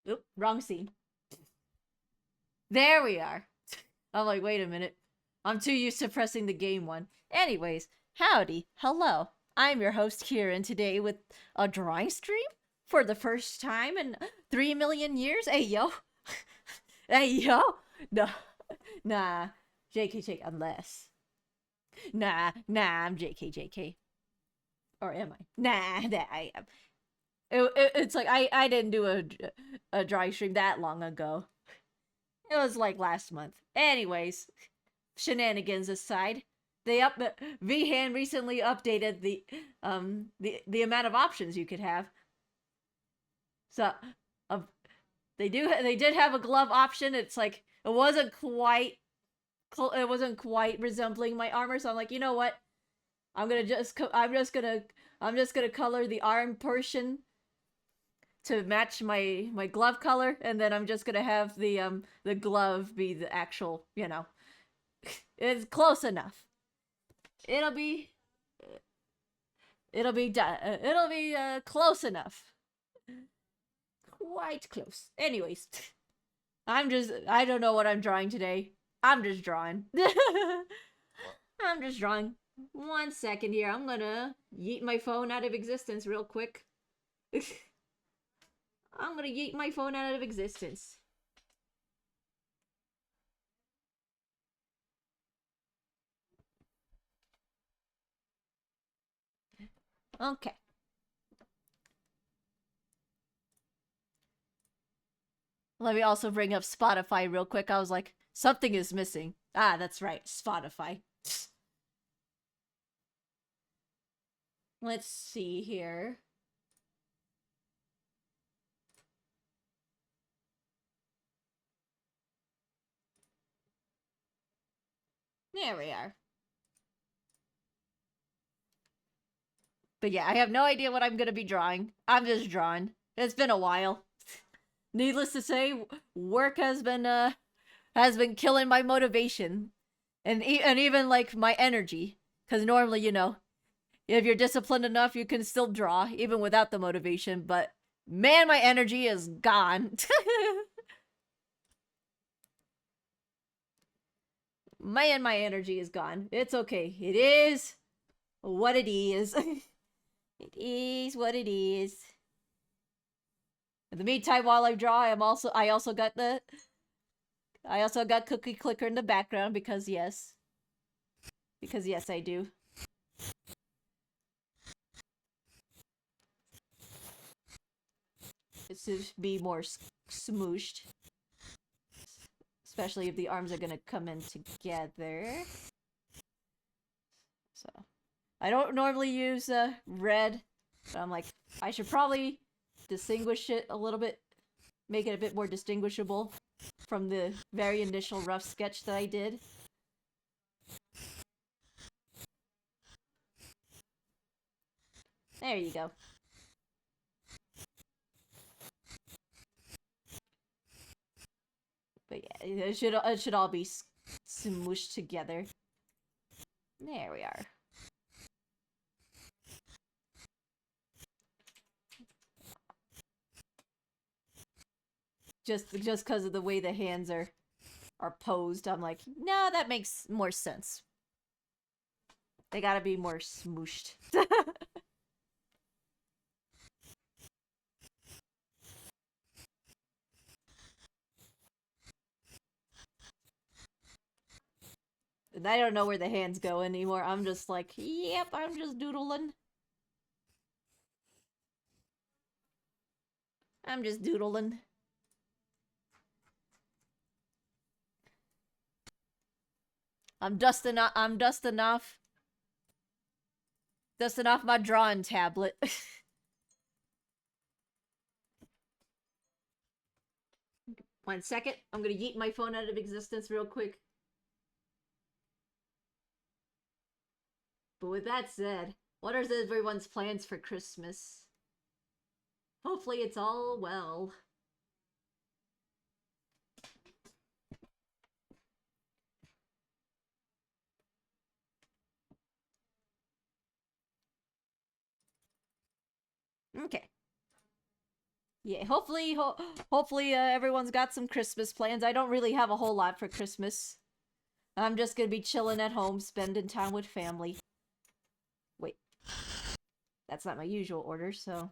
Oop, wrong scene. There we are. I'm like, wait a minute. I'm too used to pressing the game one. Anyways, howdy, hello. I'm your host Kieran today with a drawing stream for the first time in 3 million years. Hey yo. Hey yo. No. Nah. JK, unless. Nah, I'm JK. Or am I? Nah, I am. It's like I didn't do a drawing stream that long ago. It was like last month. Anyways, shenanigans aside, they up VHand recently updated the amount of options you could have. So, uh, they did have a glove option. It's like it wasn't quite resembling my armor. So I'm like, you know what? I'm just gonna color the arm portion to match my glove color, and then I'm just gonna have the glove be the actual, it's close enough. It'll be close enough. Quite close. Anyways, I don't know what I'm drawing today. I'm just drawing. I'm just drawing. 1 second here. I'm gonna yeet my phone out of existence real quick. I'm gonna yeet my phone out of existence. Okay. Let me also bring up Spotify real quick. I was like, something is missing. Ah, that's right, Spotify. Let's see here. There we are. But yeah, I have no idea what I'm gonna be drawing. I'm just drawing. It's been a while. Needless to say, work has been killing my motivation, and even like my energy. Because normally, if you're disciplined enough, you can still draw even without the motivation. But man, my energy is gone. Man, my energy is gone. It's okay. It is what it is. It is what it is. In the meantime, while I draw, I also got Cookie Clicker in the background because yes, I do. It's to be more smooshed, especially if the arms are gonna come in together. So, I don't normally use red, but I'm like, I should probably distinguish it a little bit, make it a bit more distinguishable from the very initial rough sketch that I did. There you go. But yeah, it should all be smooshed together. There we are. Just because of the way the hands are posed, I'm like, no, that makes more sense. They gotta be more smooshed. And I don't know where the hands go anymore. I'm just like, yep, I'm just doodling. I'm just doodling. I'm dusting off my drawing tablet. 1 second. I'm gonna yeet my phone out of existence real quick. But with that said, what are everyone's plans for Christmas? Hopefully it's all well. Okay. Yeah, hopefully everyone's got some Christmas plans. I don't really have a whole lot for Christmas. I'm just gonna be chilling at home, spending time with family. Wait, that's not my usual order, so...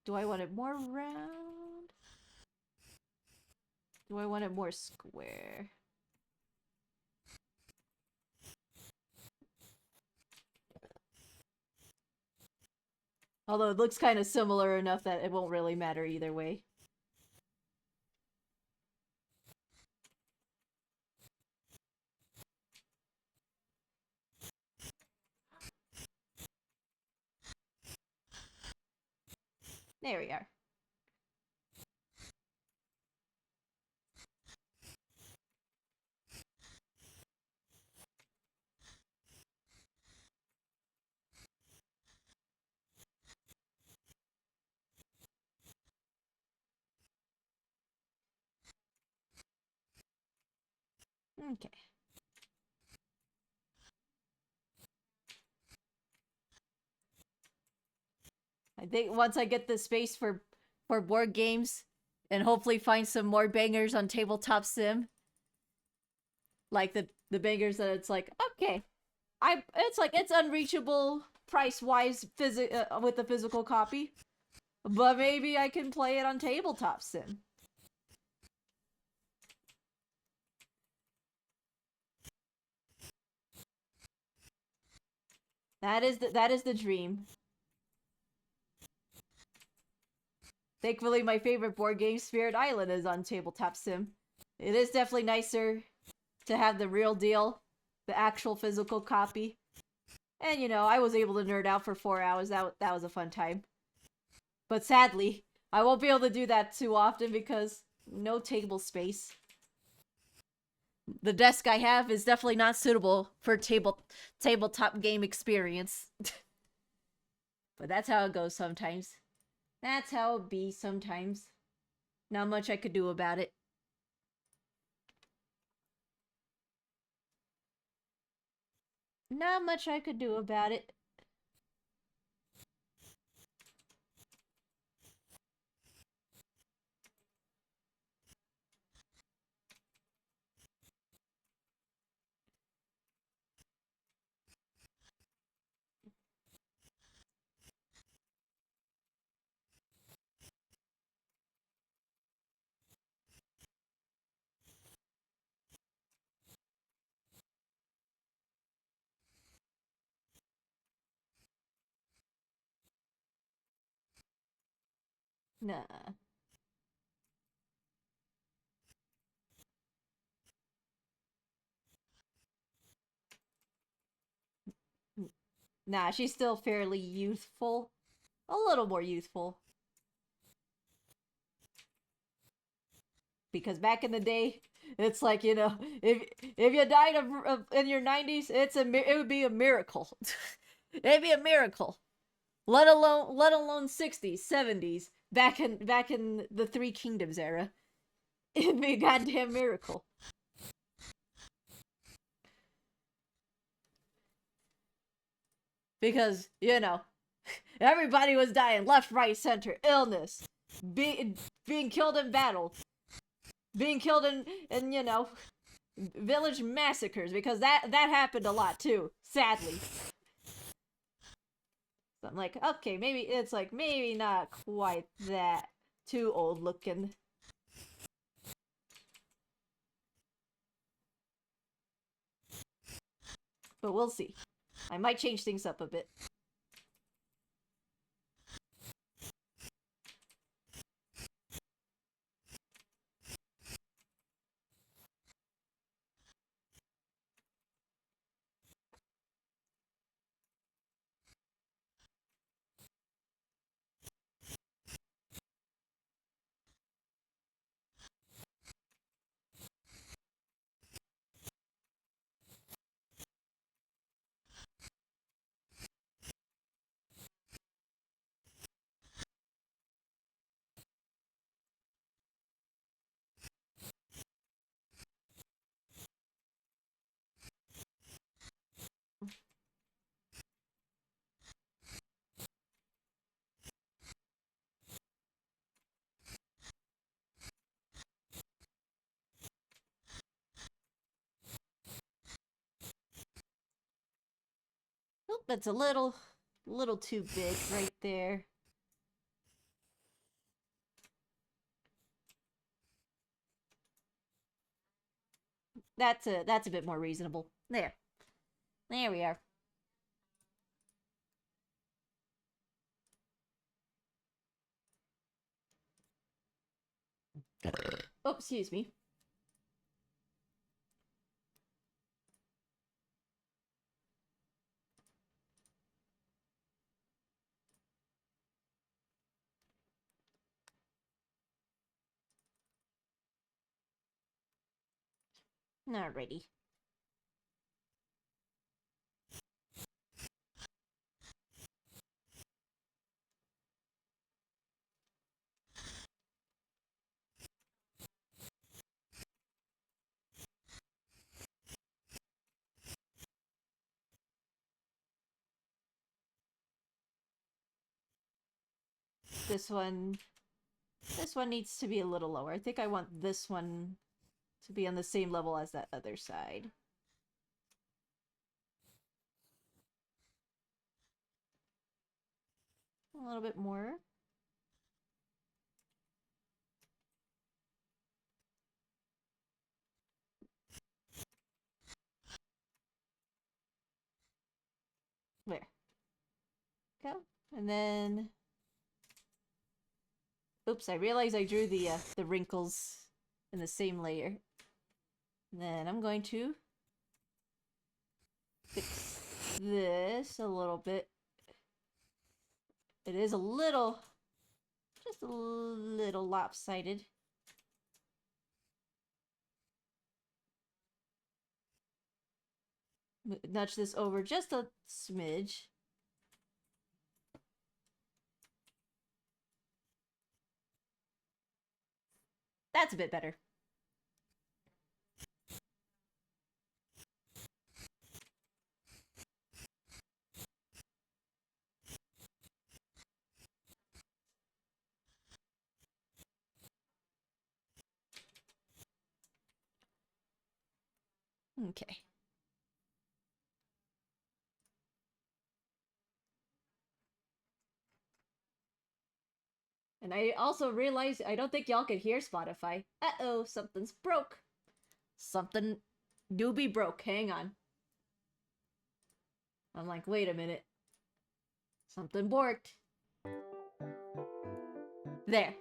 Do I want it more round? Do I want it more square? Although it looks kind of similar enough that it won't really matter either way. There we are. Okay. I think once I get the space for board games and hopefully find some more bangers on tabletop sim, like the bangers that it's like, okay, it's like it's unreachable price wise with the physical copy, but maybe I can play it on tabletop sim. That is the dream. Thankfully, my favorite board game, Spirit Island, is on tabletop sim. It is definitely nicer to have the real deal, the actual physical copy. And you know, I was able to nerd out for 4 hours. That was a fun time. But sadly, I won't be able to do that too often because no table space. The desk I have is definitely not suitable for tabletop game experience. But that's how it goes sometimes. That's how it be sometimes. Not much I could do about it. Not much I could do about it. Nah. Nah, she's still fairly youthful. A little more youthful. Because back in the day, it's like, you know, if you died of in your 90s, it would be a miracle. It'd be a miracle. Let alone 60s, 70s, back in the Three Kingdoms era. It'd be a goddamn miracle. Because, you know, everybody was dying left, right, center, illness, being killed in battle, being killed in you know, village massacres, because that happened a lot too, sadly. So I'm like, okay, maybe it's like maybe not quite that too old looking. But we'll see. I might change things up a bit. That's a little too big right there. That's a bit more reasonable. There. There we are. Oh, excuse me. Alrighty. This one needs to be a little lower. I think I want this one to be on the same level as that other side. A little bit more. There. Go. And then... Oops, I realized I drew the wrinkles in the same layer. And then I'm going to fix this a little bit. It is a little, just a little lopsided. Nudge this over just a smidge. That's a bit better. Okay. And I also realized I don't think y'all could hear Spotify. Uh-oh, something's broke. Something newbie broke. Hang on. I'm like, wait a minute. Something borked. There.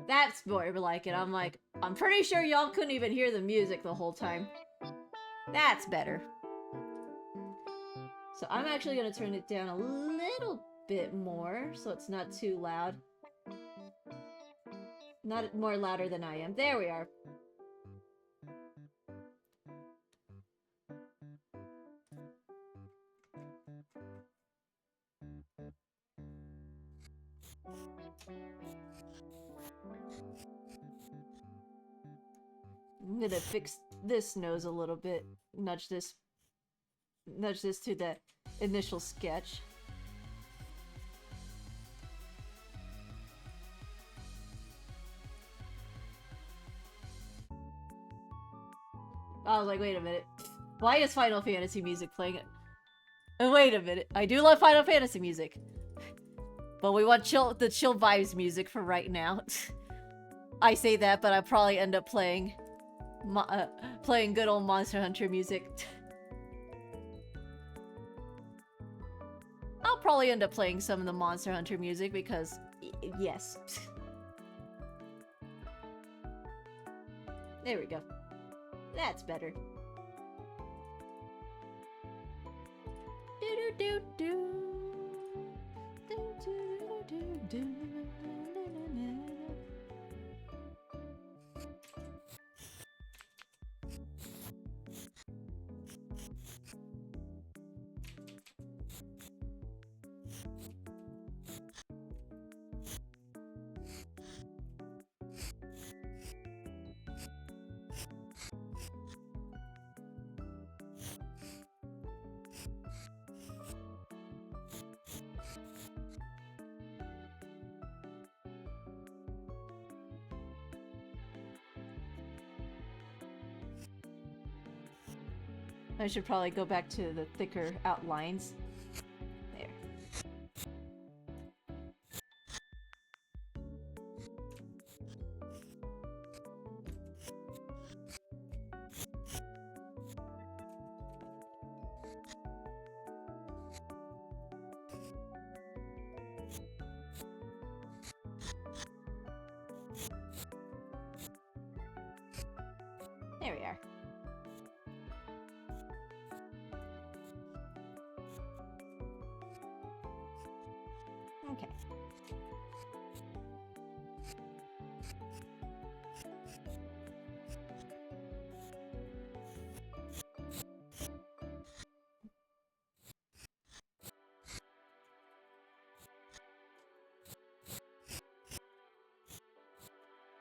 That's more like it. I'm like, I'm pretty sure y'all couldn't even hear the music the whole time. That's better. So I'm actually going to turn it down a little bit more so it's not too loud. Not more louder than I am. There we are. I'm gonna fix this nose a little bit. Nudge this to the initial sketch. I was like, wait a minute. Why is Final Fantasy music playing? Wait a minute. I do love Final Fantasy music. But we want the chill vibes music for right now. I say that, but I probably end up playing good old Monster Hunter music. I'll probably end up playing some of the Monster Hunter music because, yes. There we go. That's better. I should probably go back to the thicker outlines. There. There we are. Okay.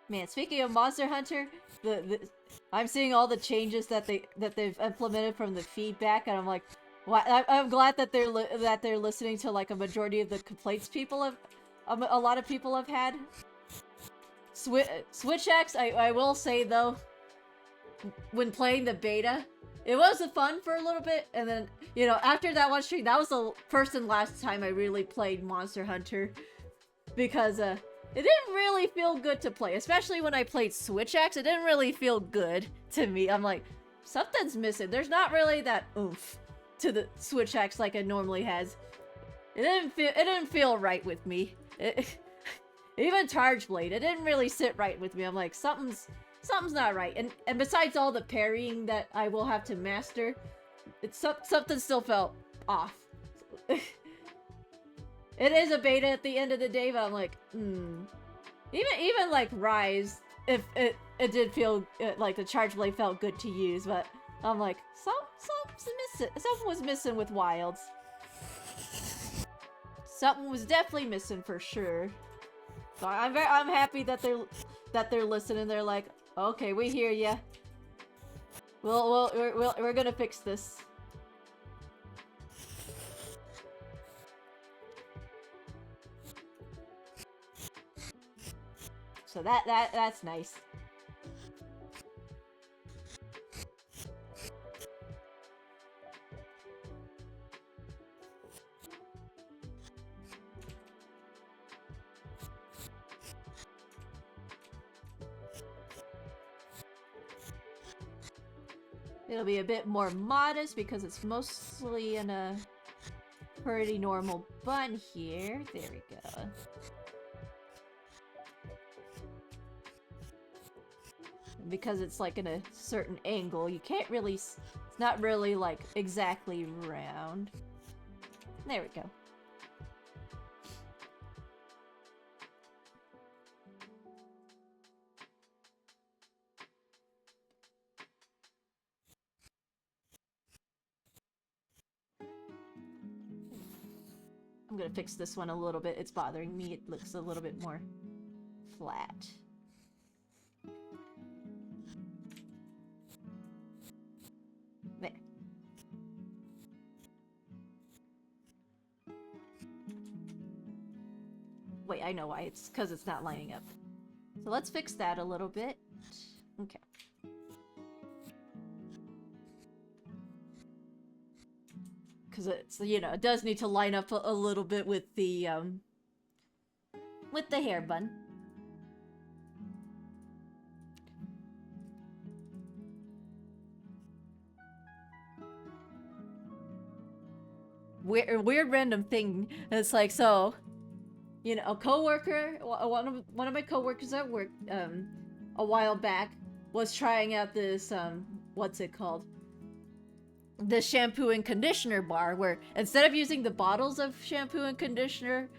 Man, speaking of Monster Hunter, I'm seeing all the changes that they've implemented from the feedback, and I'm like, I'm glad that they're listening to like a majority of the complaints people have, a lot of people have had. Switch X, I will say though, when playing the beta, it was fun for a little bit, and then you know after that one stream, that was the first and last time I really played Monster Hunter, because it didn't really feel good to play, especially when I played Switch X. It didn't really feel good to me. I'm like, something's missing. There's not really that oomph to the Switch X like it normally has. It didn't feel right with me. Even Charge Blade, it didn't really sit right with me. I'm like, something's not right. And besides all the parrying that I will have to master, something still felt off. It is a beta at the end of the day, but I'm like, Even like Rise, if it did feel like the Charge Blade felt good to use, but I'm like, something was missing with Wilds. Something was definitely missing for sure. So I'm happy that they're listening. They're like, okay, we hear ya. We're gonna fix this. So that's nice. It'll be a bit more modest because it's mostly in a pretty normal bun here. There we go. Because it's like in a certain angle, you can't really, it's not really like exactly round. There we go. I'm gonna fix this one a little bit. It's bothering me. It looks a little bit more flat. There. Wait, I know why. It's because it's not lining up. So let's fix that a little bit. Okay. Because it's, you know, it does need to line up a little bit with the hair bun. Weird random thing. It's like, so, you know, a coworker, one of my coworkers at work, a while back, was trying out this, what's it called? The shampoo and conditioner bar, where instead of using the bottles of shampoo and conditioner,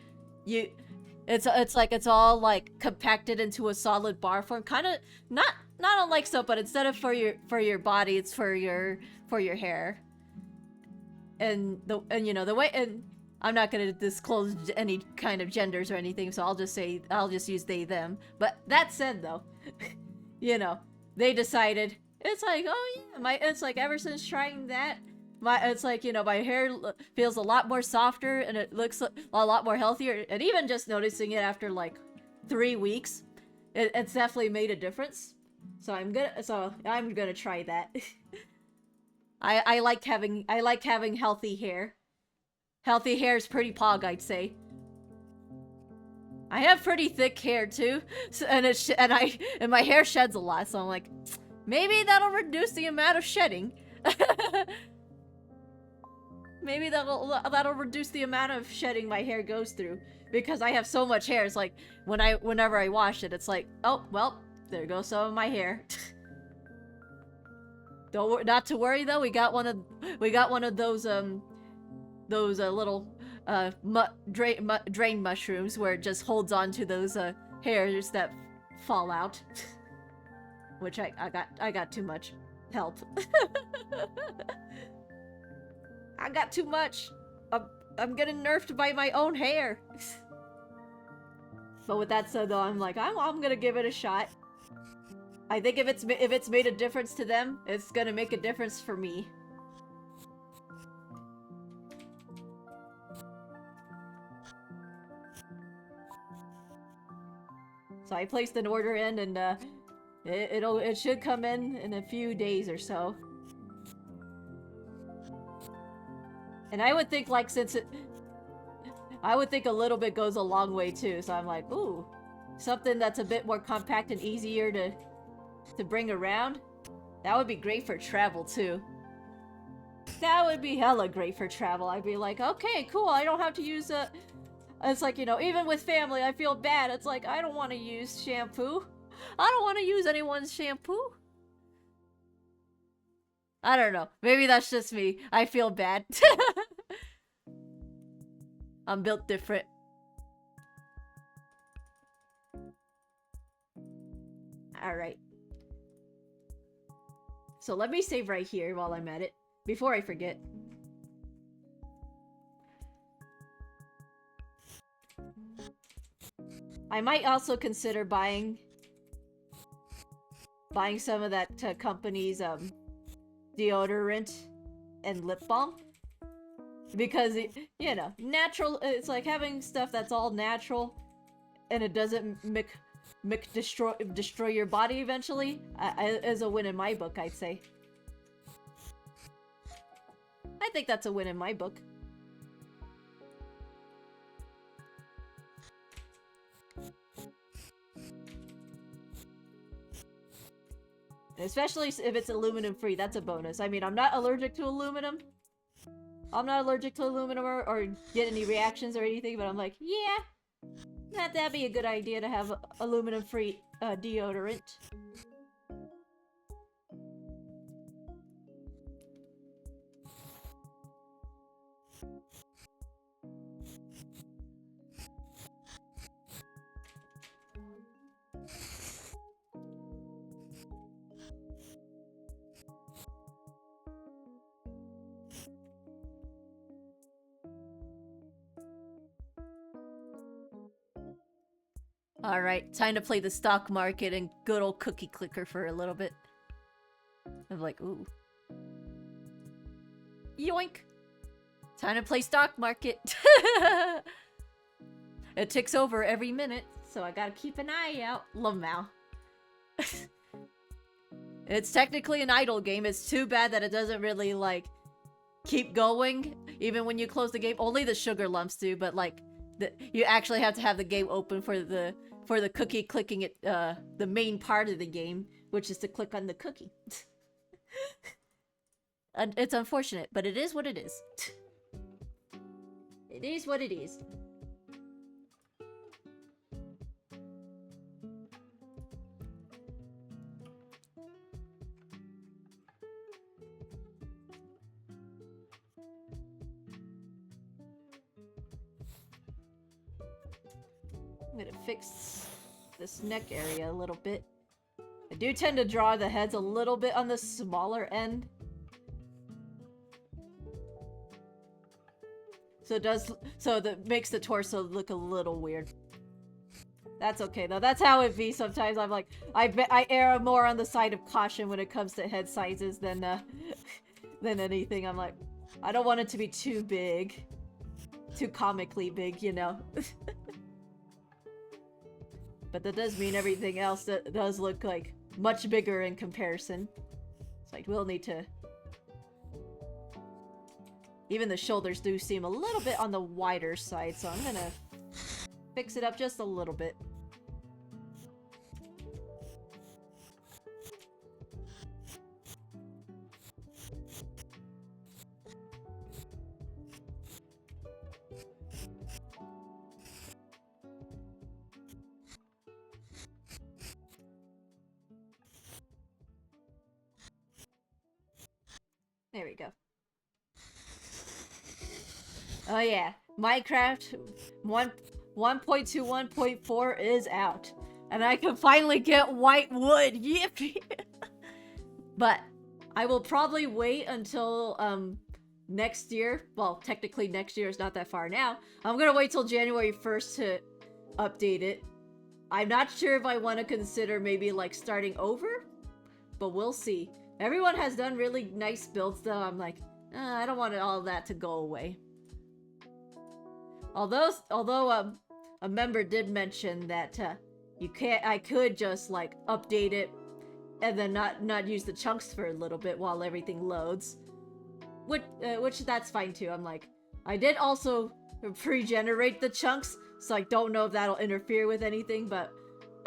it's like it's all like compacted into a solid bar form, kind of not unlike soap, but instead of for your body, it's for your hair. And you know the way, and I'm not gonna disclose any kind of genders or anything, so I'll just use they them. But that said, though, you know, they decided it's like, oh yeah, it's like ever since trying that, it's like, you know, my hair feels a lot more softer and it looks a lot more healthier. And even just noticing it after like 3 weeks, it's definitely made a difference. So I'm gonna try that. I like having healthy hair. Healthy hair is pretty pog, I'd say. I have pretty thick hair too, so, and my hair sheds a lot, so I'm like, maybe that'll reduce the amount of shedding. Maybe that'll reduce the amount of shedding my hair goes through, because I have so much hair. It's like whenever I wash it, it's like, oh well, there goes some of my hair. Not to worry though. We got one of those little drain mushrooms where it just holds on to those hairs that fall out. Which I got too much help. I got too much. I'm getting nerfed by my own hair. But with that said though, I'm like, I'm gonna give it a shot. I think if it's made a difference to them, it's gonna make a difference for me. So I placed an order in, and it should come in a few days or so. And I would think, like, I would think a little bit goes a long way too. So I'm like, ooh, something that's a bit more compact and easier to bring around. That would be great for travel too. That would be hella great for travel. I'd be like, okay, cool. I don't have to use a. It's like, you know, even with family, I feel bad. It's like, I don't want to use shampoo. I don't want to use anyone's shampoo. I don't know. Maybe that's just me. I feel bad. I'm built different. Alright. So let me save right here while I'm at it, before I forget. I might also consider buying some of that company's deodorant and lip balm, because you know, natural. It's like having stuff that's all natural, and it doesn't destroy your body eventually. Is a win in my book, I'd say. I think that's a win in my book. Especially if it's aluminum free, that's a bonus. I mean, I'm not allergic to aluminum. I'm not allergic to aluminum or get any reactions or anything, but I'm like, yeah, that'd be a good idea to have aluminum free deodorant. Alright, time to play the stock market and good old cookie clicker for a little bit. I'm like, ooh. Yoink! Time to play stock market. It ticks over every minute, so I gotta keep an eye out. Lamau. It's technically an idle game. It's too bad that it doesn't really, like, keep going, even when you close the game. Only the sugar lumps do, but, like, you actually have to have the game open for the cookie clicking it, the main part of the game, which is to click on the cookie. And it's unfortunate, but it is what it is. It is what it is. I'm gonna fix this neck area a little bit. I do tend to draw the heads a little bit on the smaller end. So that makes the torso look a little weird. That's okay though. That's how it be sometimes. I'm like, I err more on the side of caution when it comes to head sizes than than anything. I'm like, I don't want it to be too big. Too comically big, you know. But that does mean everything else that does look like much bigger in comparison. So I will need to Even the shoulders do seem a little bit on the wider side, so I'm gonna fix it up just a little bit. There we go. Oh yeah, Minecraft 1.21.4 is out. And I can finally get white wood, yippee! But I will probably wait until next year. Well, technically next year is not that far now. I'm gonna wait till January 1st to update it. I'm not sure if I want to consider maybe like starting over, but we'll see. Everyone has done really nice builds though. I'm like, I don't want all that to go away. Although a member did mention that I could just like update it and then not use the chunks for a little bit while everything loads, which that's fine too. I'm like, I did also pre-generate the chunks, so I don't know if that'll interfere with anything, but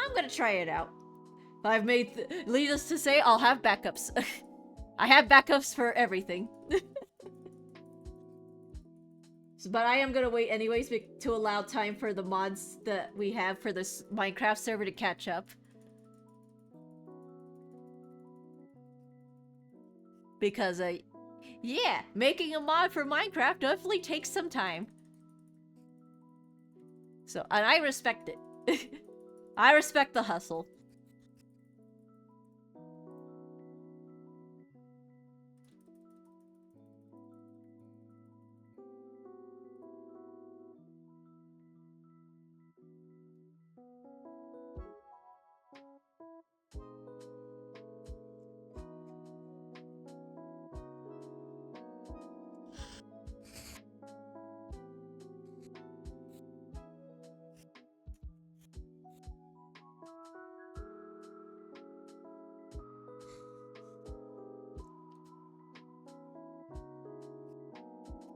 I'm gonna try it out. I've made needless to say, I'll have backups. I have backups for everything. But I am gonna wait anyways to allow time for the mods that we have for this Minecraft server to catch up. Because, yeah, making a mod for Minecraft definitely takes some time. So, and I respect it. I respect the hustle.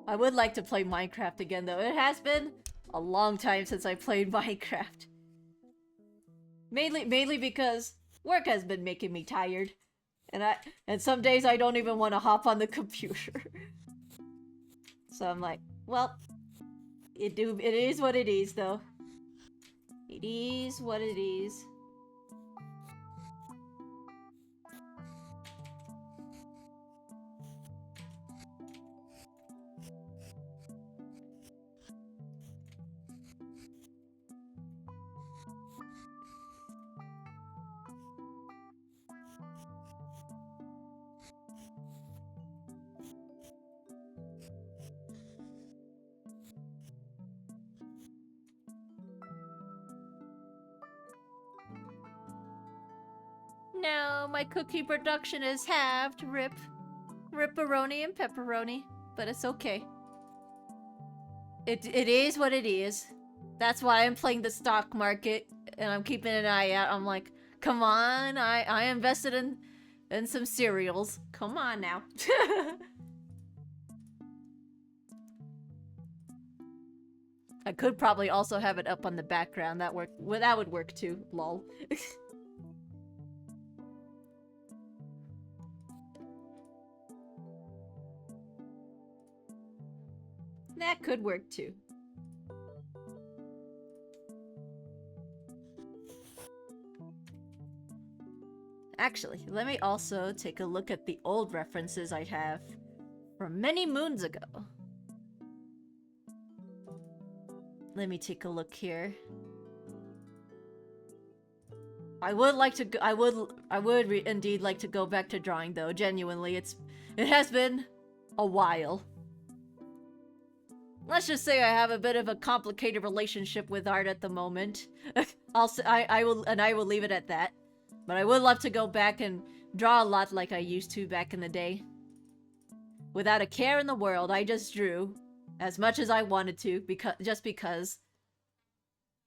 I would like to play Minecraft again, though. It has been a long time since I played Minecraft. Mainly because work has been making me tired. And some days I don't even want to hop on the computer. So I'm like, well, it is what it is, though. It is what it is. No, my cookie production is halved. Rip. Ripperoni and pepperoni. But it's okay. It is what it is. That's why I'm playing the stock market and I'm keeping an eye out. I'm like, come on, I invested in some cereals. Come on now. I could probably also have it up on the background. That would work too. Lol. That could work too. Actually, let me also take a look at the old references I have from many moons ago. Let me take a look here. I would like to. I would indeed like to go back to drawing, though. Genuinely, it has been a while. Let's just say I have a bit of a complicated relationship with art at the moment. I will leave it at that. But I would love to go back and draw a lot like I used to back in the day. Without a care in the world, I just drew as much as I wanted to, just because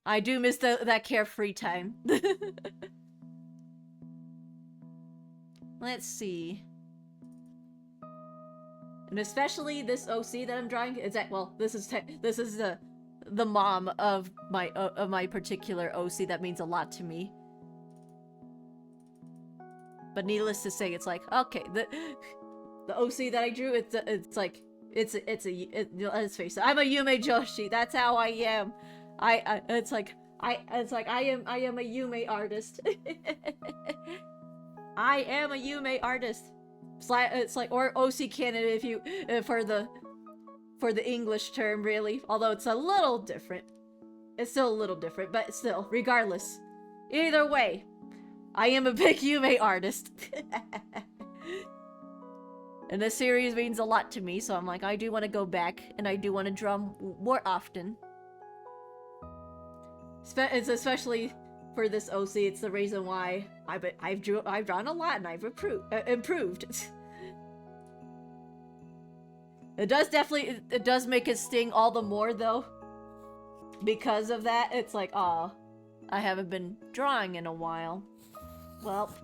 I do miss that carefree time. Let's see. And especially this OC that I'm drawing. It's that, well, this is the mom of my particular OC that means a lot to me. But needless to say, it's like, okay, the OC that I drew, it's like let's face it, I'm a Yume Joshi. That's how I am. It's like I am a Yume artist. I am a Yume artist. It's like, or OC candidate if you for the English term, really. Although it's a little different. It's still a little different, but still, regardless. Either way, I am a big Yume artist. And this series means a lot to me, so I'm like, I do want to go back, and I do want to draw more often. It's especially for this OC, it's the reason why I've drawn a lot and I've improved. It does make it sting all the more though. Because of that, it's like, aw, I haven't been drawing in a while. Well.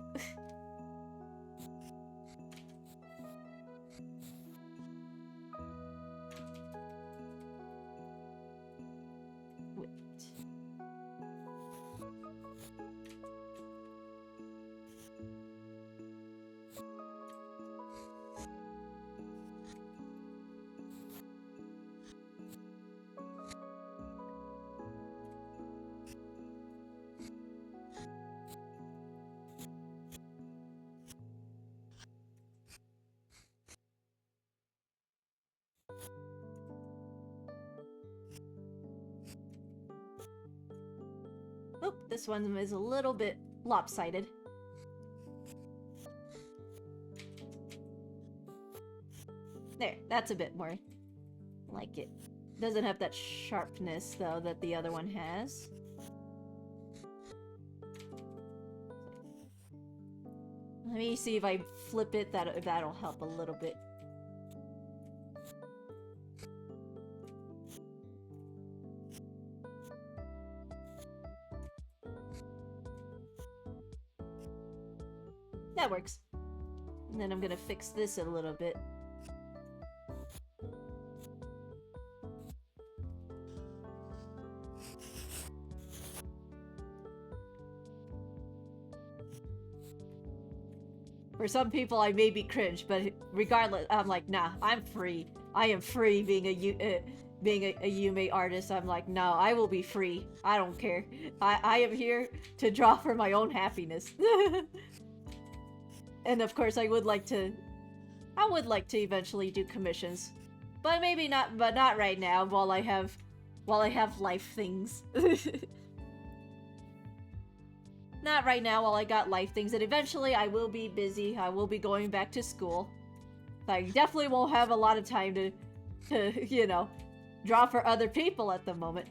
Oh, this one is a little bit lopsided. There, that's a bit more like it. Doesn't have that sharpness, though, that the other one has. Let me see if I flip it, that'll help a little bit. That works. And then I'm gonna fix this a little bit. For some people, I may be cringe, but regardless, I'm like, nah, I'm free. I am free being a Yume artist. I'm like, no, I will be free. I don't care. I am here to draw for my own happiness. And of course, I would like to eventually do commissions, but maybe not. But not right now. While I have life things. Not right now while I got life things, and eventually I will be busy. I will be going back to school. I definitely won't have a lot of time to you know, draw for other people at the moment.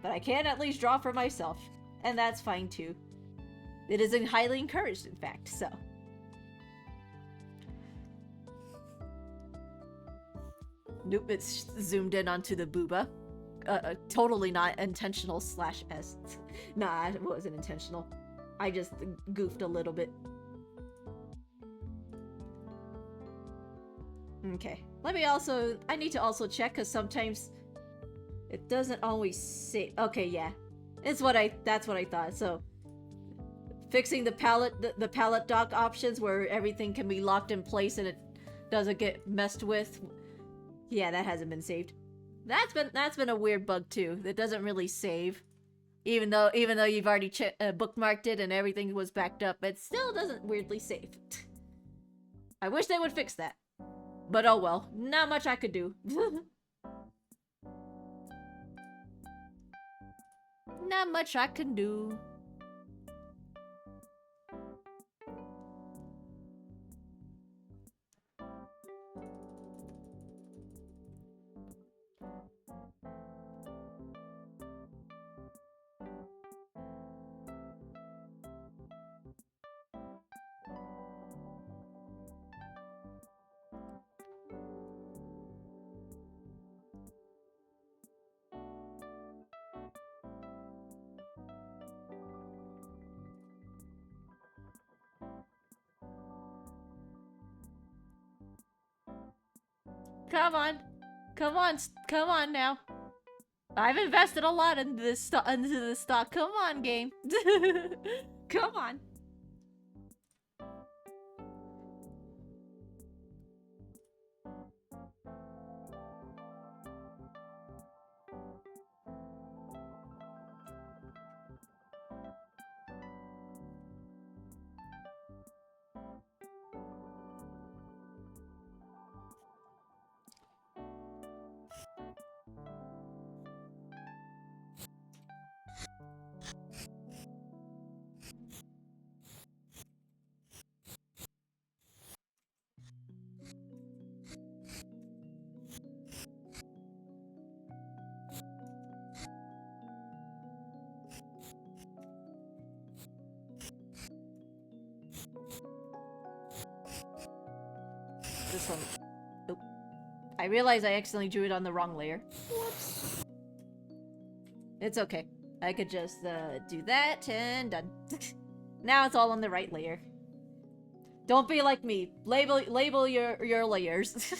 But I can at least draw for myself, and that's fine too. It is highly encouraged, in fact, so. Nope, it's zoomed in onto the booba. Totally not intentional /s. Nah, it wasn't intentional. I just goofed a little bit. Okay. I need to also check, because sometimes it doesn't always say. Okay, yeah. That's what I thought. So fixing the palette dock options where everything can be locked in place and it doesn't get messed with. Yeah, that hasn't been saved. That's been a weird bug too. That doesn't really save. Even though you've already bookmarked it and everything was backed up, it still doesn't weirdly save. I wish they would fix that. But oh well, not much I could do. Not much I can do. Come on. Come on. Come on now. I've invested a lot into this stock. Come on, game. Come on. This one. Oop. I realized I accidentally drew it on the wrong layer. Whoops. It's okay. I could just do that and done. Now it's all on the right layer. Don't be like me. Label your layers.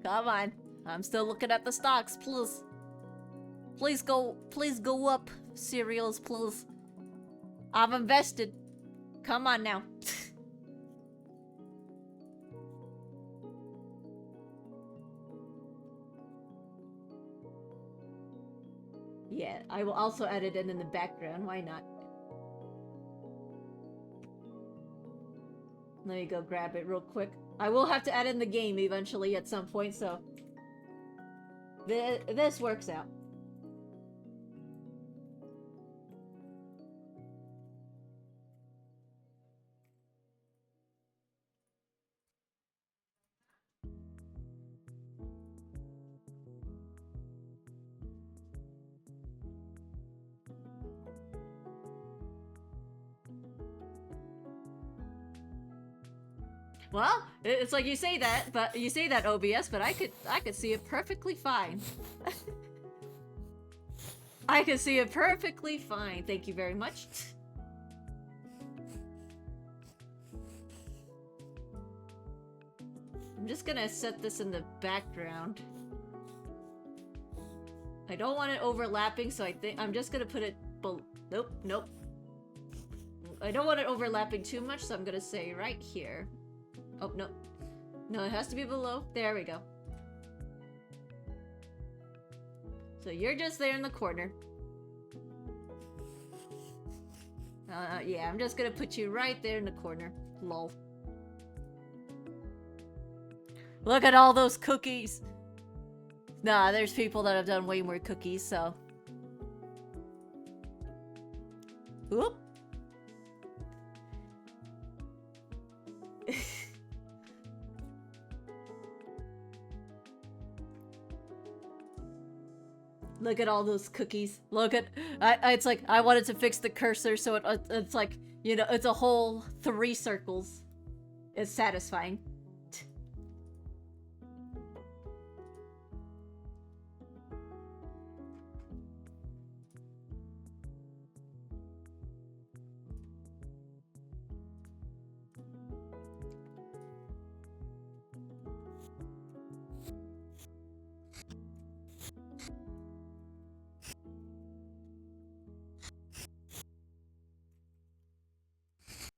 Come on. I'm still looking at the stocks, please. Please go up, cereals, please. I've invested. Come on now. Yeah, I will also add it in the background. Why not? Let me go grab it real quick. I will have to add in the game eventually at some point, so this works out. Well, it's like you say that, OBS, but I could see it perfectly fine. I could see it perfectly fine. Thank you very much. I'm just gonna set this in the background. I don't want it overlapping, so I think I'm just gonna put it nope, nope. I don't want it overlapping too much, so I'm gonna say right here. Oh, no. No, it has to be below. There we go. So you're just there in the corner. Yeah, I'm just gonna put you right there in the corner. Lol. Look at all those cookies! Nah, there's people that have done way more cookies, so... Oop! Look at all those cookies. Look at... it's like, I wanted to fix the cursor so it's like, you know, it's a whole 3 circles. It's satisfying.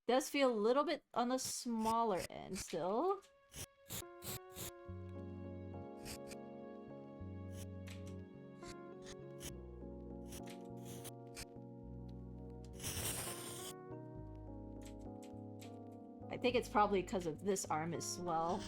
Does feel a little bit on the smaller end still. I think it's probably because of this arm as well.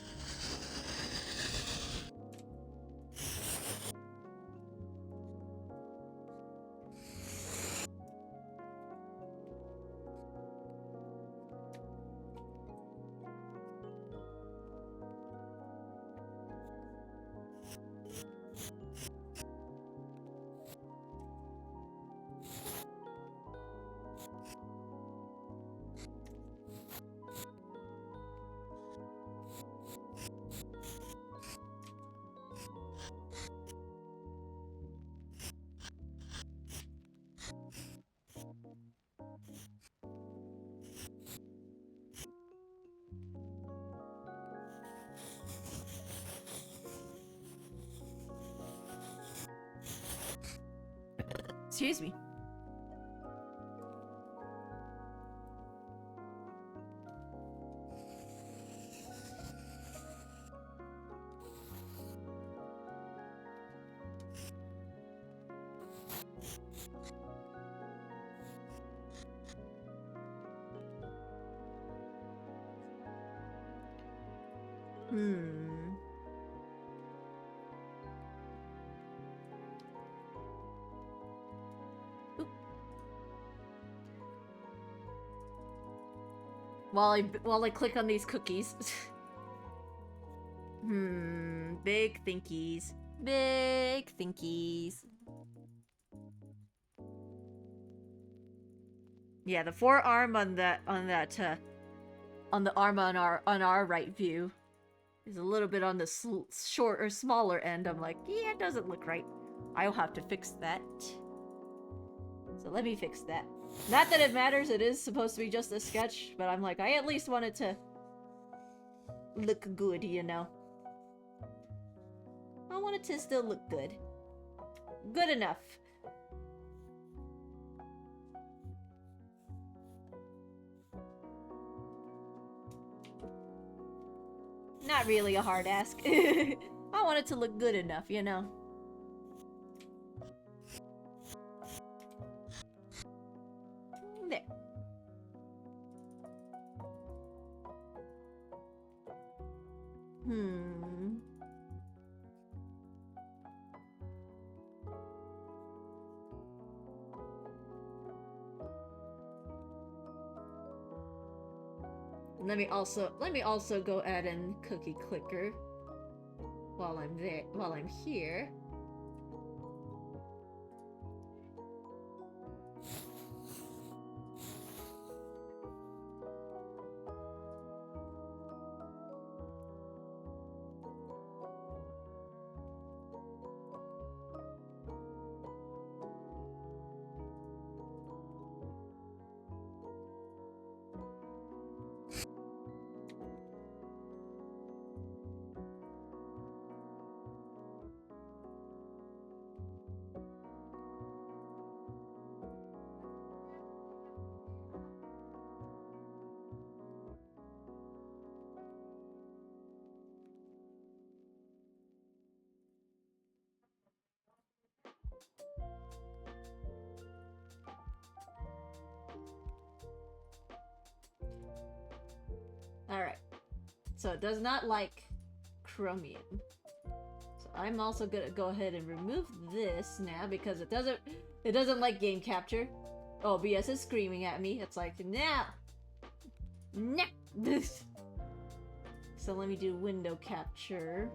Excuse me. Oop. While I click on these cookies. Big thinkies. Big thinkies. Yeah, the forearm on the arm on our right view is a little bit on the short or smaller end. I'm like, yeah, it doesn't look right. I'll have to fix that. So let me fix that. Not that it matters, it is supposed to be just a sketch, but I'm like, I at least want it to look good, you know? I want it to still look good. Good enough. Not really a hard ask. I want it to look good enough, you know? There. Let me also go add in cookie clicker while I'm here. Alright. So it does not like chromium. So I'm also gonna go ahead and remove this now because it doesn't like game capture. OBS is screaming at me. It's like, no! No! So let me do window capture.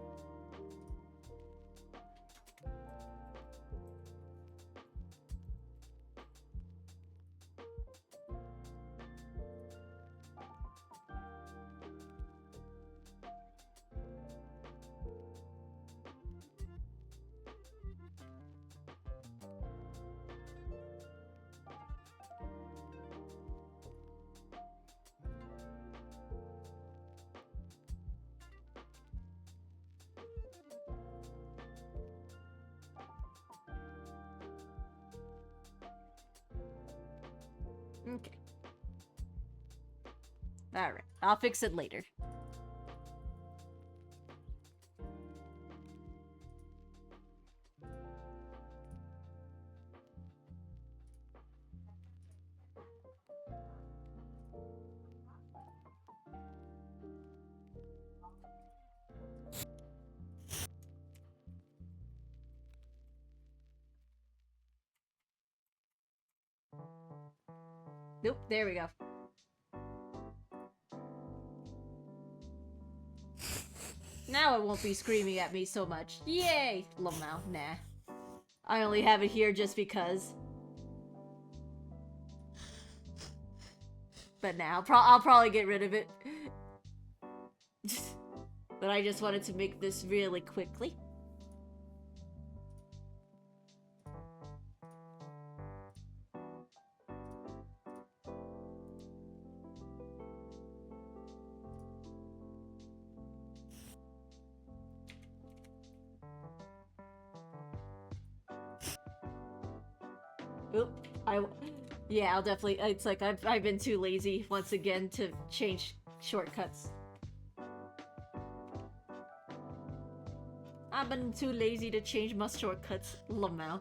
Okay. Alright, I'll fix it later. Nope, there we go. Now it won't be screaming at me so much. Yay! Lamau, nah. I only have it here just because. But now, I'll probably get rid of it. But I just wanted to make this really quickly. Oop. Yeah, I'll definitely. It's like I've been too lazy once again to change shortcuts. I've been too lazy to change my shortcuts. Lamau.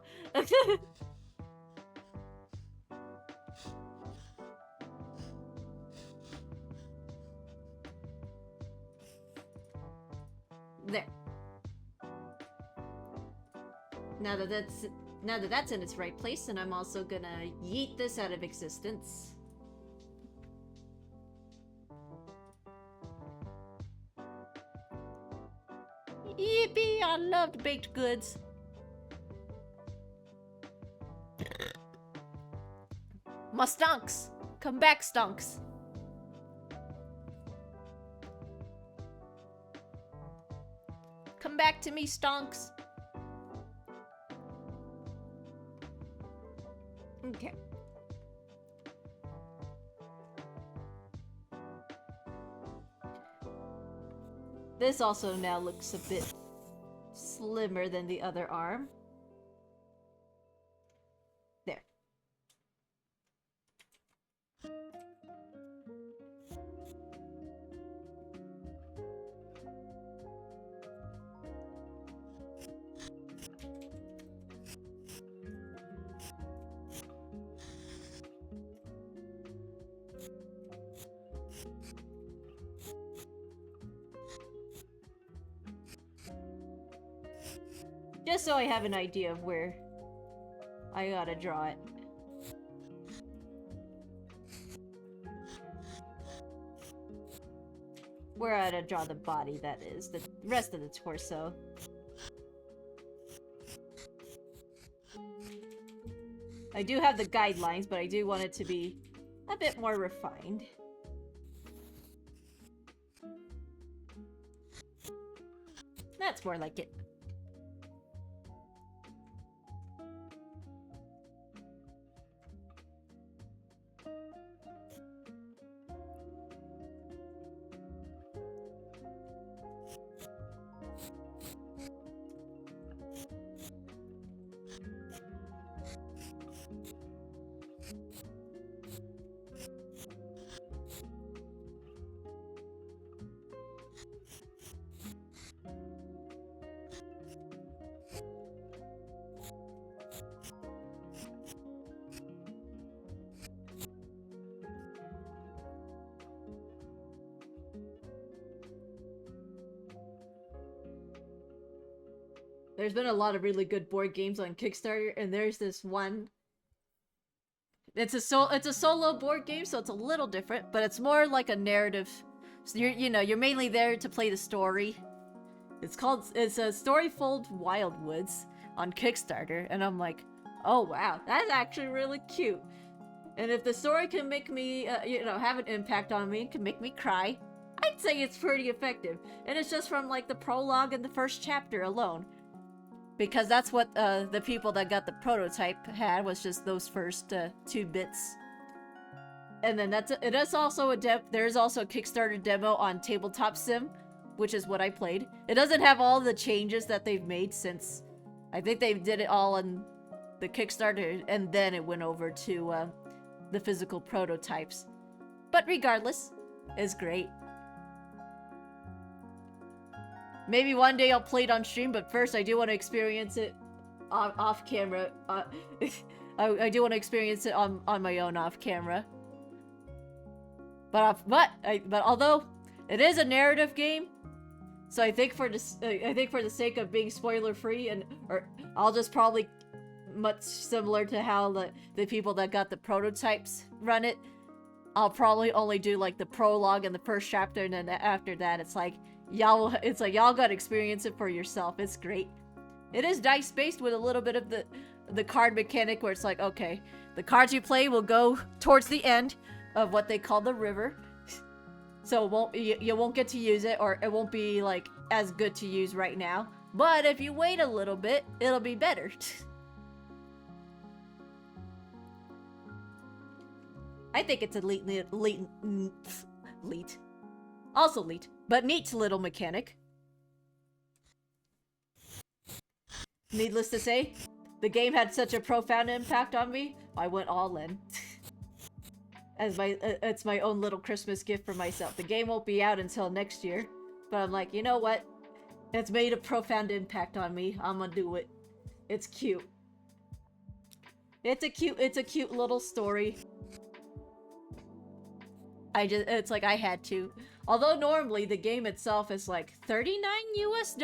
There. Now that that's in its right place, and I'm also gonna yeet this out of existence. Yippee! I loved baked goods. My stonks! Come back, stonks! Come back to me, stonks! Okay. This also now looks a bit slimmer than the other arm. There. Just so I have an idea of where I gotta draw it. Where I gotta draw the body, that is. The rest of the torso. I do have the guidelines, but I do want it to be a bit more refined. That's more like it. There's been a lot of really good board games on Kickstarter, and there's this one. It's a solo board game, so it's a little different, but it's more like a narrative. So you're mainly there to play the story. It's a Storyfold Wildwoods on Kickstarter, and I'm like, oh wow, that's actually really cute. And if the story can make me, have an impact on me, can make me cry, I'd say it's pretty effective. And it's just from like the prologue and the first chapter alone. Because that's what the people that got the prototype had, was just those first 2 bits. And then there's also a Kickstarter demo on Tabletop Sim, which is what I played. It doesn't have all the changes that they've made since, I think they did it all on the Kickstarter, and then it went over to the physical prototypes. But regardless, it's great. Maybe one day I'll play it on stream, but first I do want to experience it off camera. I do want to experience it on my own off camera. But although it is a narrative game, so I think for the sake of being spoiler free, or I'll just probably much similar to how the people that got the prototypes run it. I'll probably only do like the prologue and the first chapter, and then after that it's like y'all gotta experience it for yourself. It's great. It is dice based with a little bit of the card mechanic, where it's like, okay, the cards you play will go towards the end of what they call the river, so you won't get to use it, or it won't be like as good to use right now. But if you wait a little bit, it'll be better. I think it's a neat little mechanic. Needless to say, the game had such a profound impact on me, I went all in. As it's my own little Christmas gift for myself. The game won't be out until next year, but I'm like, you know what? It's made a profound impact on me. I'm gonna do it. It's cute. It's a cute little story. It's like I had to. Although normally the game itself is like $39 US.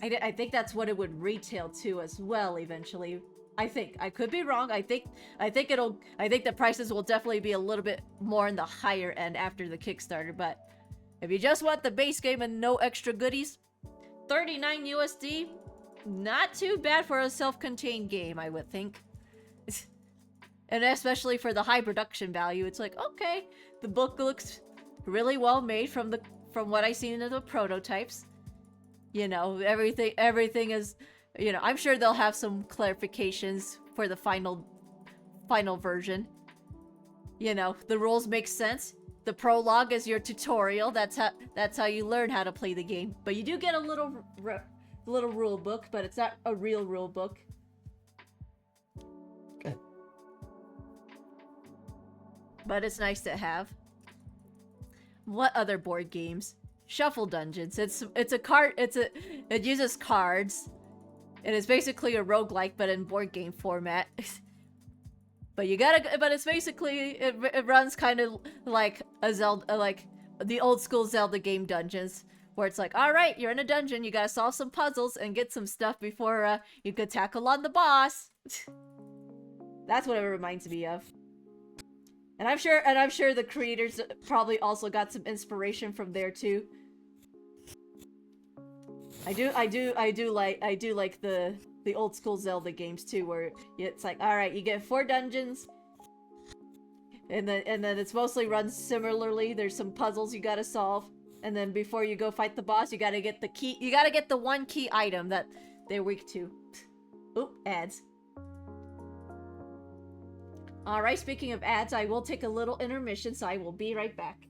I think that's what it would retail to as well eventually. I think. I could be wrong. I think the prices will definitely be a little bit more in the higher end after the Kickstarter, but if you just want the base game and no extra goodies, 39 USD, not too bad for a self-contained game, I would think. And especially for the high production value, it's like, okay, the book looks really well made from what I've seen in the prototypes. You know, everything is, you know, I'm sure they'll have some clarifications for the final version. You know, the rules make sense. The prologue is your tutorial. That's how you learn how to play the game. But you do get a little rule book, but it's not a real rule book. Good. But it's nice to have. What other board games? Shuffle Dungeons. It uses cards. And it's basically a roguelike, but in board game format. But it's basically, it runs kind of like a Zelda, like the old school Zelda game dungeons, where it's like, alright, you're in a dungeon, you gotta solve some puzzles and get some stuff before you could tackle on the boss. That's what it reminds me of. And I'm sure the creators probably also got some inspiration from there too. I do like the old school Zelda games too, where it's like, all right, you get 4 dungeons, and then it's mostly run similarly. There's some puzzles you gotta solve, and then before you go fight the boss, you gotta get the key. You gotta get the one key item that they're weak to. Oop, ads. All right, speaking of ads, I will take a little intermission, so I will be right back.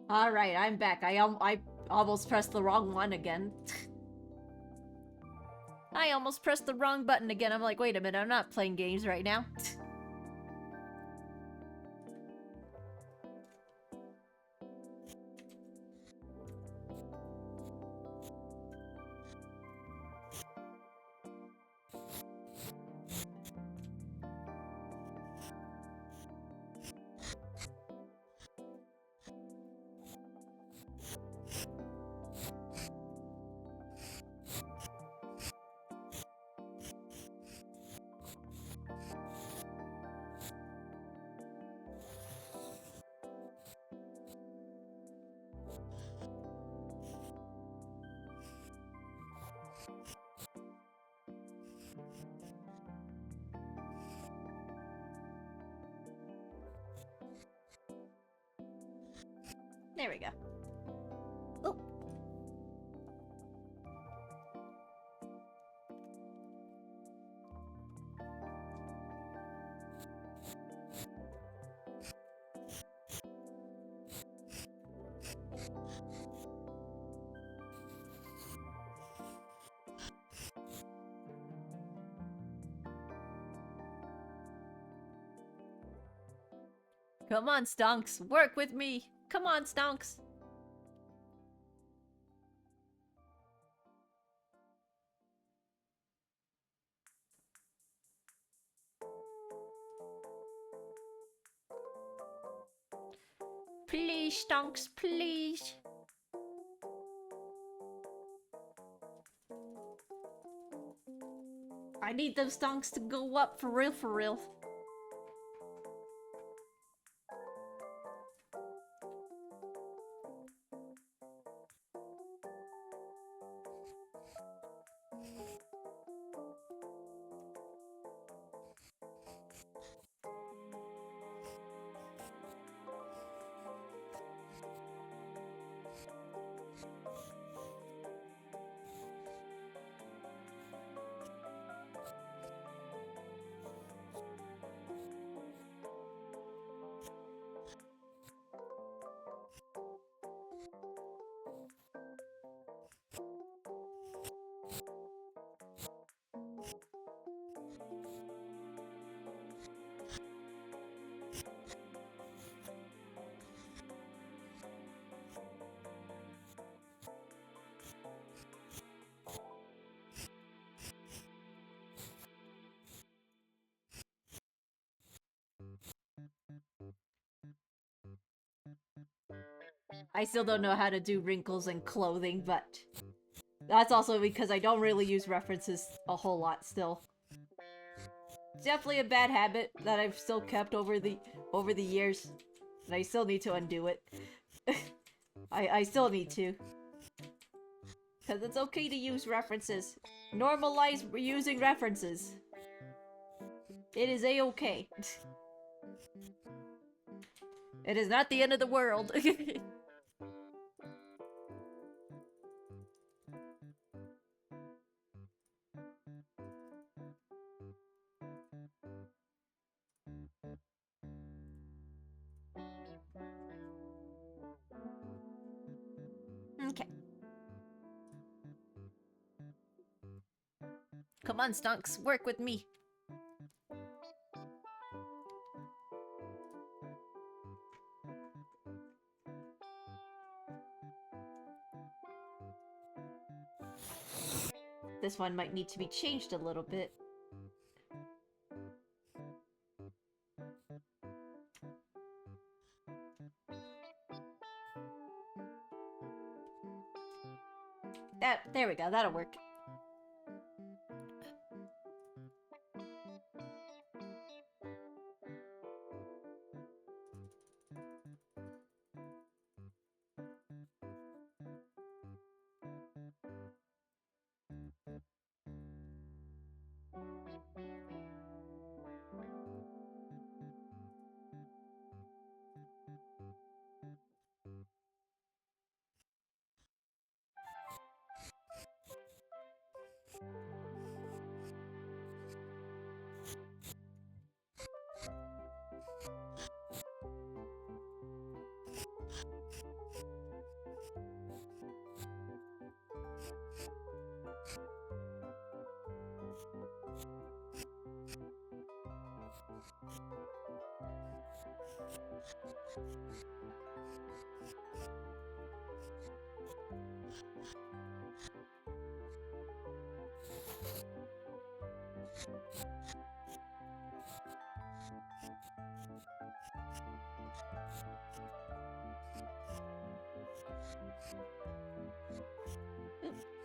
Alright, I'm back. I almost pressed the wrong one again. I almost pressed the wrong button again. I'm like, wait a minute, I'm not playing games right now. There we go. Oh. Come on, Stonks. Work with me. Come on, Stonks. Please, Stonks, please. I need those Stonks to go up for real, for real. I still don't know how to do wrinkles and clothing, but that's also because I don't really use references a whole lot still. It's definitely a bad habit that I've still kept over the years. And I still need to undo it. I still need to. Because it's okay to use references. Normalize using references. It is a-okay. It is not the end of the world. Okay. Come on, Stonks, work with me. This one might need to be changed a little bit. There we go, that'll work.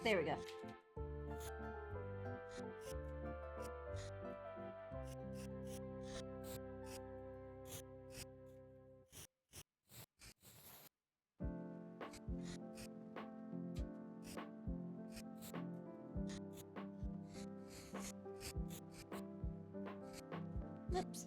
There we go. Oops.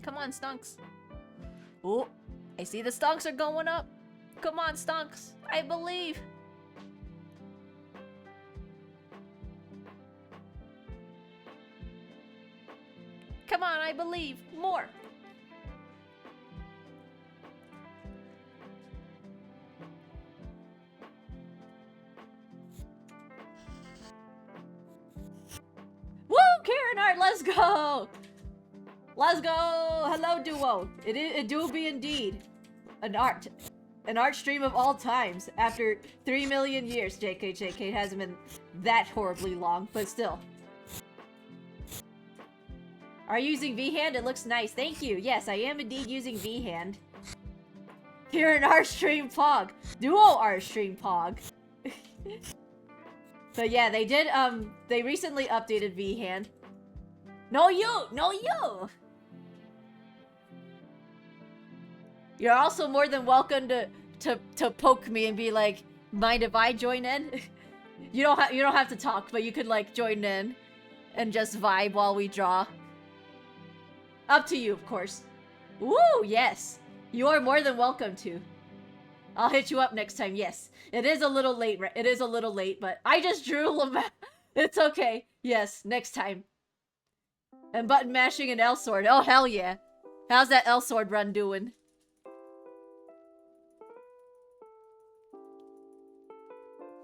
Come on, Stunks. Oh, I see the Stunks are going up. Come on, Stunks. I believe. Come on, I believe. More. Woo, Karen Art, let's go. Let's go! Hello, Duo. It do be indeed an art stream of all times. After 3 million years, JK, it hasn't been that horribly long, but still. Are you using V-Hand? It looks nice. Thank you. Yes, I am indeed using V-Hand. Here in our stream Pog. Duo our stream Pog. But yeah, they did, they recently updated V-Hand. No you! No you! You're also more than welcome to poke me and be like, mind if I join in? you don't have to talk, but you could like join in and just vibe while we draw. Up to you, of course. Woo, yes. You are more than welcome to. I'll hit you up next time, yes. It is a little late, it is a little late, but I just drew Lamau. It's okay. Yes, next time. And button mashing an L-Sword. Oh, hell yeah. How's that L-Sword run doing?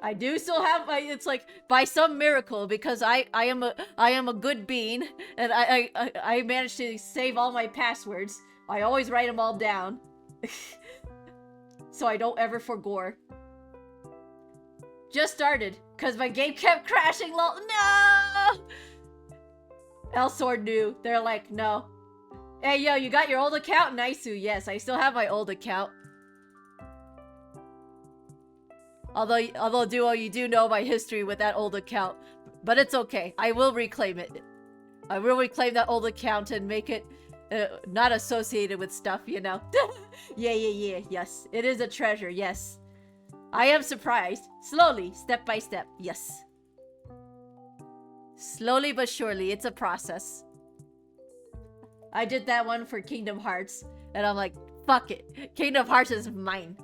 I do still have my, it's like, by some miracle, because I am a good bean, and I managed to save all my passwords. I always write them all down. So I don't ever forgore. Just started, because my game kept crashing, lol. No! L-Sword knew. They're like, no. Hey, yo, you got your old account? Naisu, yes, I still have my old account. Although Duo, you do know my history with that old account. But it's okay. I will reclaim it. I will reclaim that old account and make it not associated with stuff, you know? Yeah, yes. It is a treasure, yes. I am surprised. Slowly, step by step, yes. Slowly but surely, it's a process. I did that one for Kingdom Hearts, and I'm like, fuck it. Kingdom Hearts is mine.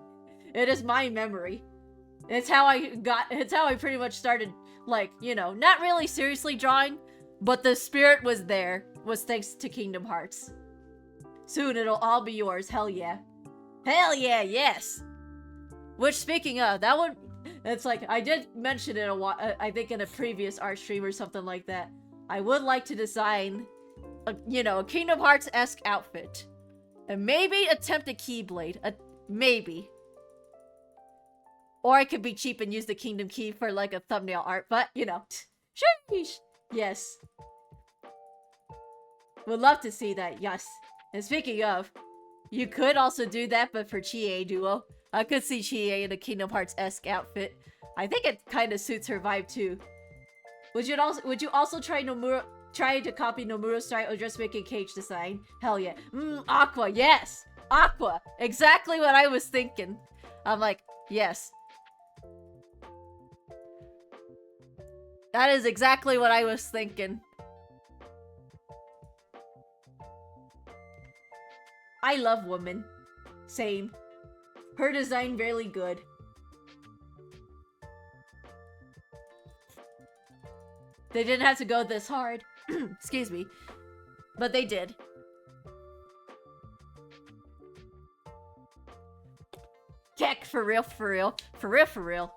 It is my memory. It's how I pretty much started, like, you know, not really seriously drawing, but the spirit was there, was thanks to Kingdom Hearts. Soon it'll all be yours, hell yeah. Hell yeah, yes! Which, speaking of, that one, it's like, I did mention it a while, I think in a previous art stream or something like that. I would like to design, you know, a Kingdom Hearts-esque outfit. And maybe attempt a Keyblade, maybe. Or I could be cheap and use the Kingdom Key for like a thumbnail art, but you know. Sheesh! Yes. Would love to see that, yes. And speaking of, you could also do that, but for Chie Duo. I could see Chie in a Kingdom Hearts-esque outfit. I think it kind of suits her vibe too. Would you also try to copy Nomura's style or just make a cage design? Hell yeah. Aqua, yes! Aqua! Exactly what I was thinking. I'm like, yes. That is exactly what I was thinking. I love woman. Same. Her design really good. They didn't have to go this hard. Excuse me. But they did. Heck, for real, for real. For real, for real.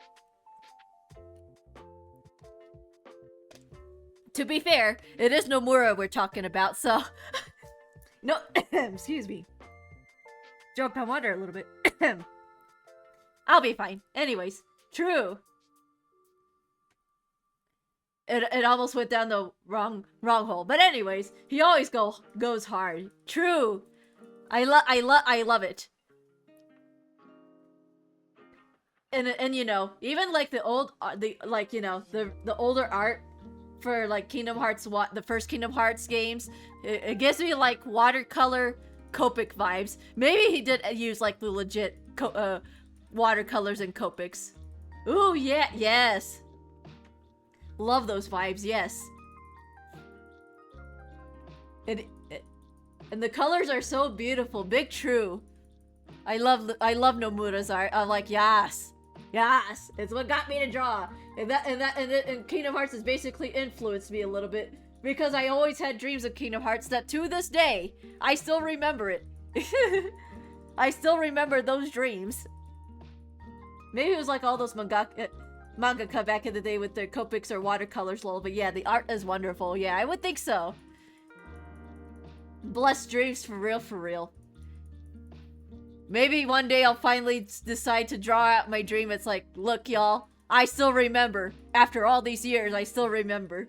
To be fair, it is Nomura we're talking about, so... No, excuse me. Choked on water a little bit. I'll be fine. Anyways, true. It almost went down the wrong hole. But anyways, he always goes hard. True. I love it. And you know, even like the old the older art for like Kingdom Hearts, the first Kingdom Hearts games, it gives me like watercolor Copic vibes. Maybe he did use like the legit watercolors and Copics. Ooh, yeah, yes. Love those vibes, yes. And the colors are so beautiful. Big true. I love Nomura's art. I'm like, yes. Yes, it's what got me to draw. And Kingdom Hearts has basically influenced me a little bit because I always had dreams of Kingdom Hearts that to this day, I still remember it. I still remember those dreams. Maybe it was like all those mangaka back in the day with their Copics or watercolors, lol. But yeah, the art is wonderful. Yeah, I would think so. Blessed dreams for real, for real. Maybe one day I'll finally decide to draw out my dream. It's like, look, y'all, I still remember. After all these years, I still remember.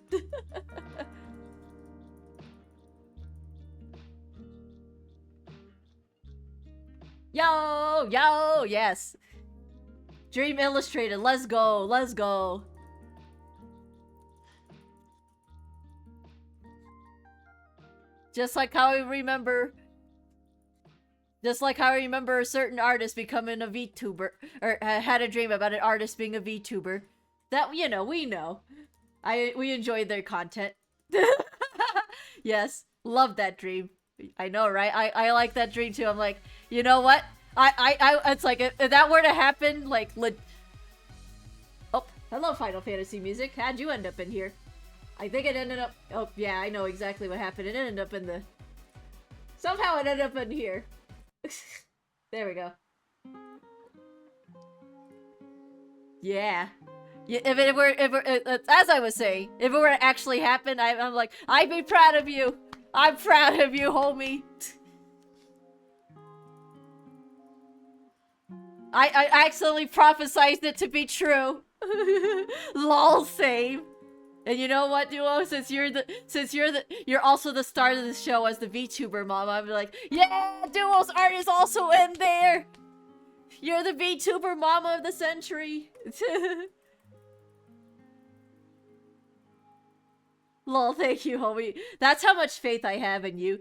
Yo, yo, yes. Dream Illustrated, let's go, let's go. Just like how I remember a certain artist becoming a VTuber, or had a dream about an artist being a VTuber. That, you know, we know. We enjoyed their content. Yes, love that dream. I know, right? I like that dream too. I'm like, you know what? It's like, if that were to happen, like, oh, hello Final Fantasy music. How'd you end up in here? I think it ended up, oh, yeah, I know exactly what happened. It ended up in the, somehow it ended up in here. There we go. Yeah. Yeah, if it were, as I was saying, if it were to actually happen, I'm like, I'd be proud of you. I'm proud of you, homie. I accidentally prophesized it to be true. Lol, same. And you know what, Duo? You're also the star of the show as the VTuber mom. I'm like, yeah, Duo's art is also in there. You're the VTuber mama of the century. Lol, thank you, homie. That's how much faith I have in you.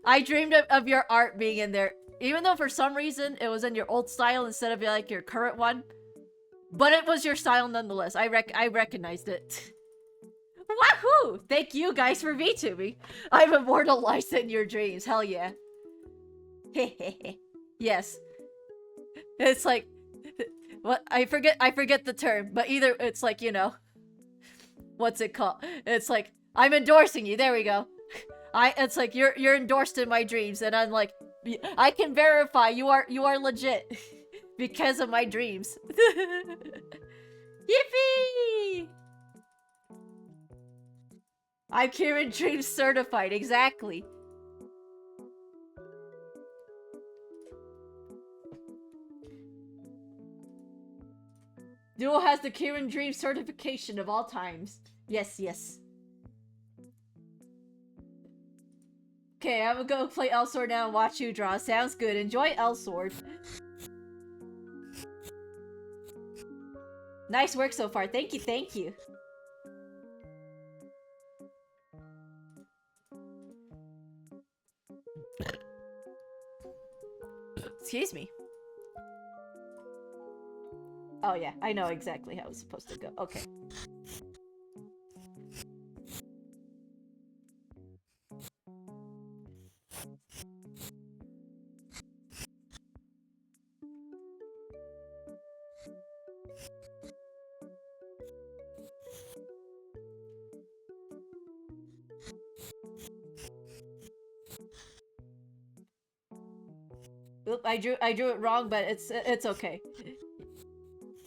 I dreamed of your art being in there, even though for some reason it was in your old style instead of like your current one. But it was your style nonetheless. I recognized it. Wahoo! Thank you guys for VTubing. I'm immortalized in your dreams. Hell yeah. Hehehe. Yes. It's like, what? I forget the term, but either it's like, you know, what's it called? It's like, I'm endorsing you. There we go. It's like you're endorsed in my dreams, and I'm like, I can verify you are legit because of my dreams. Yippee! I'm Kieran Dreams certified, exactly. Duo has the Kieran Dreams certification of all times. Yes, yes. Okay, I'm gonna go play Elsword now and watch you draw. Sounds good. Enjoy Elsword. Nice work so far. Thank you, thank you. Excuse me. Oh yeah, I know exactly how it's supposed to go. Okay. Oop, I drew it wrong, but it's okay.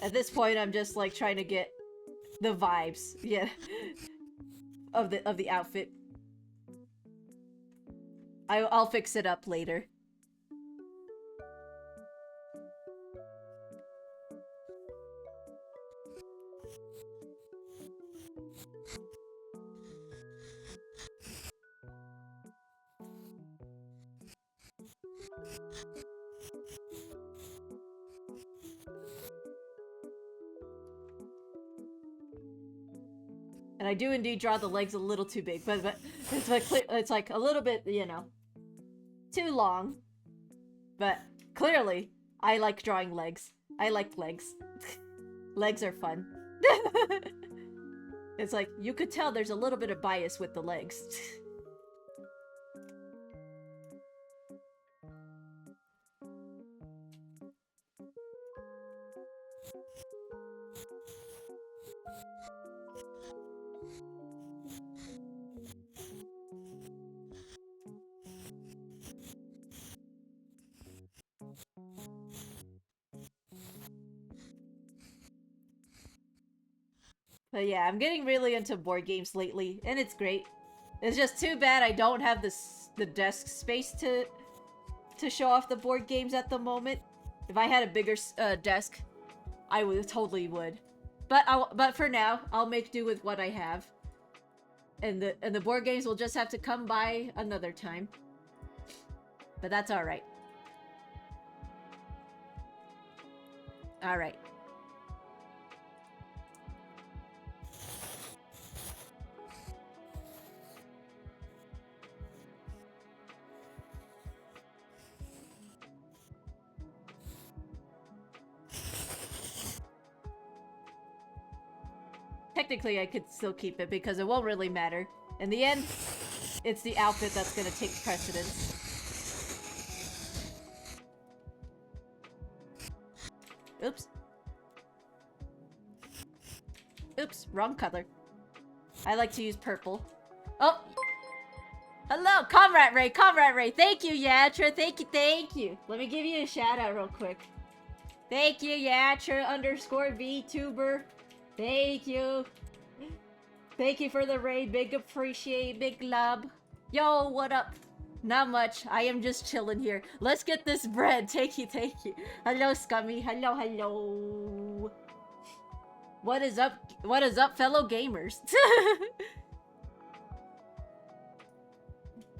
At this point, I'm just like trying to get the vibes, yeah, of the outfit. I'll fix it up later. And I do indeed draw the legs a little too big, but it's like a little bit, you know, too long. But clearly, I like drawing legs. I like legs. Legs are fun. It's like, you could tell there's a little bit of bias with the legs. But yeah, I'm getting really into board games lately, and it's great. It's just too bad I don't have the desk space to show off the board games at the moment. If I had a bigger desk, I totally would. But for now, I'll make do with what I have. And the board games will just have to come by another time. But that's alright. Alright. Technically, I could still keep it because it won't really matter. In the end, it's the outfit that's gonna take precedence. Oops. Oops, wrong color. I like to use purple. Oh! Hello, Comrade Ray, Comrade Ray! Thank you, Yatra, thank you! Let me give you a shout out real quick. Thank you, Yatra _ VTuber. Thank you. Thank you for the raid. Big appreciate. Big love. Yo, what up? Not much. I am just chilling here. Let's get this bread. Thank you. Hello, Scummy. Hello. What is up? What is up, fellow gamers?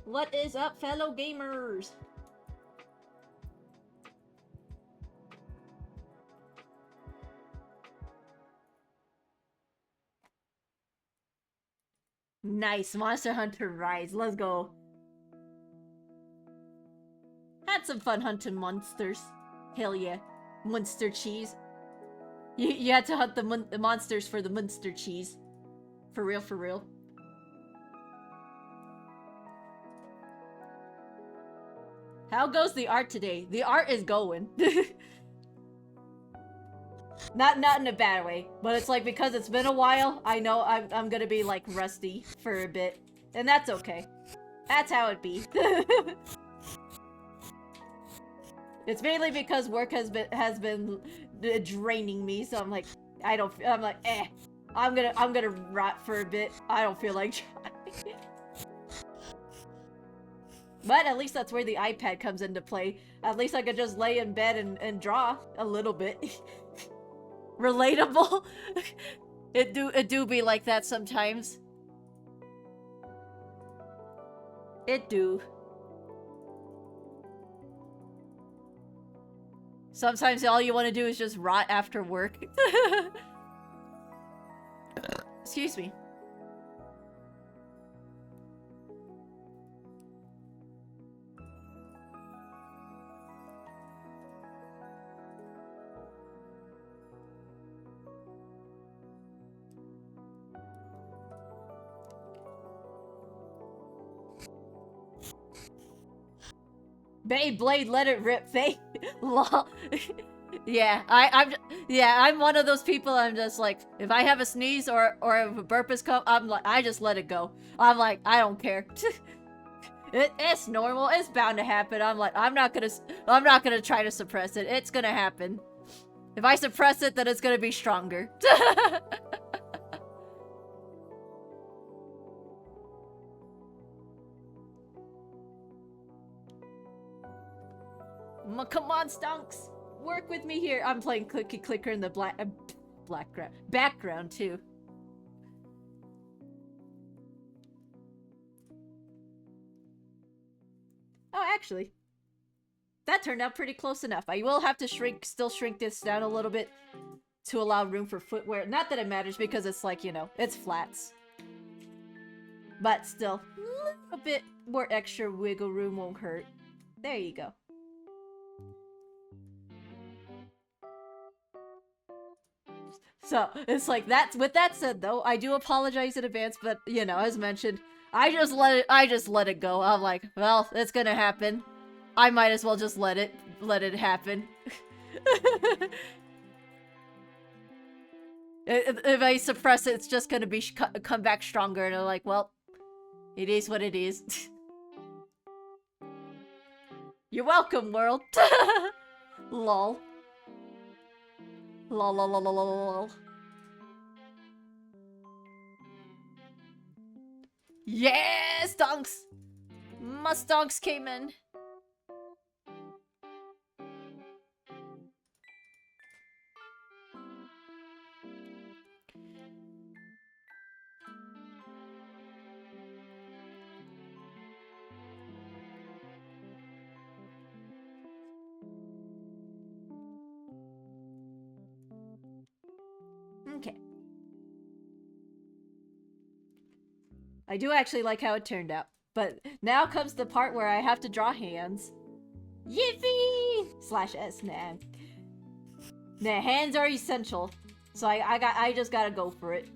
What is up, fellow gamers? Nice, Monster Hunter Rise. Let's go. Had some fun hunting monsters. Hell yeah. Munster cheese. You had to hunt the monsters for the Munster cheese. For real, for real. How goes the art today? The art is going. Not in a bad way, but it's like because it's been a while, I know I'm gonna be like rusty for a bit, and that's okay. That's how it be. It's mainly because work has been draining me, so I'm like I'm gonna rot for a bit. I don't feel like trying. But at least that's where the iPad comes into play. At least I could just lay in bed and draw a little bit. Relatable. It do be like that sometimes. It do. Sometimes all you want to do is just rot after work. Excuse me. Beyblade, let it rip, Faye. Lol. Yeah, I'm one of those people. I'm just like, if I have a sneeze or if a burp is come, I'm like, I just let it go. I'm like, I don't care. It's normal. It's bound to happen. I'm not gonna try to suppress it. It's gonna happen. If I suppress it, then it's gonna be stronger. Come on, Stonks! Work with me here. I'm playing Clicky Clicker in the background too. Oh, actually, that turned out pretty close enough. I will have to still shrink this down a little bit to allow room for footwear. Not that it matters because it's like, you know, it's flats. But still, a bit more extra wiggle room won't hurt. There you go. So, it's like, with that said though, I do apologize in advance, but, you know, as mentioned, I just let it go. I'm like, well, it's gonna happen. I might as well just let it happen. If I suppress it, it's just gonna be come back stronger, and I'm like, well, it is what it is. You're welcome, world. Lol. Lol lol lol lol lol. Yes, stonks! My stonks came in. Okay. I do actually like how it turned out. But now comes the part where I have to draw hands. Yippee! /S, nah. Nah, hands are essential. So I just gotta go for it.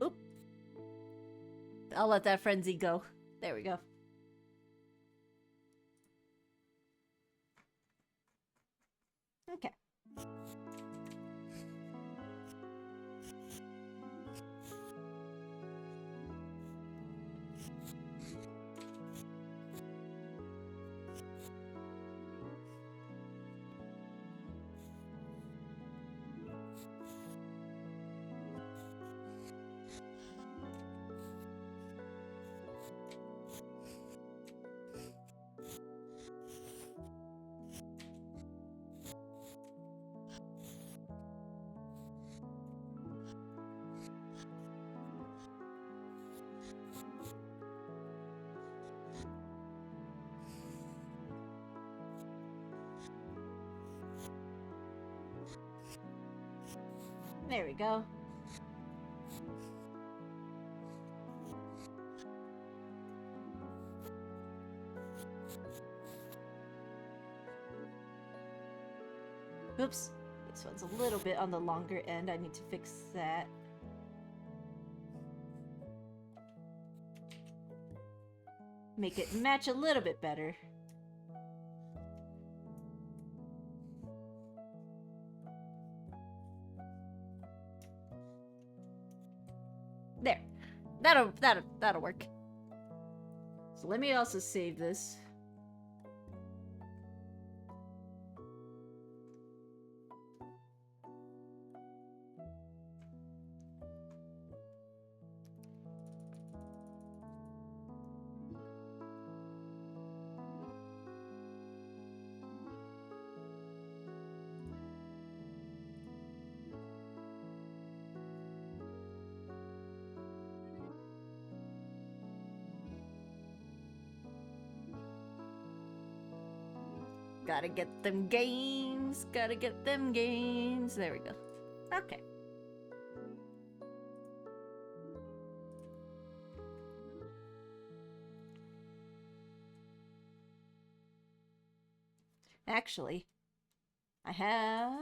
Oop. I'll let that frenzy go. There we go. Okay. There we go. Oops. This one's a little bit on the longer end. I need to fix that. Make it match a little bit better. There. That'll work. So let me also save this. Gotta get them games. Gotta get them games. There we go. Okay. Actually, I have...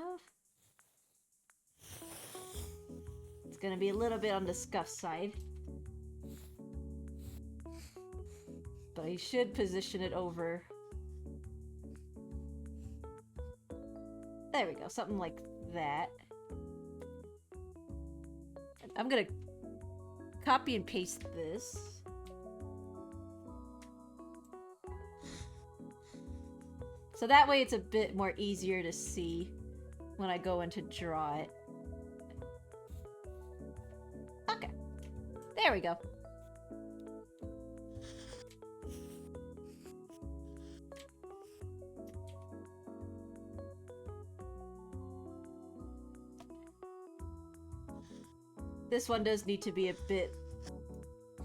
It's gonna be a little bit on the scuff side. But I should position it over... There we go, something like that. I'm gonna copy and paste this. So that way it's a bit more easier to see when I go in to draw it. Okay. There we go. This one does need to be a bit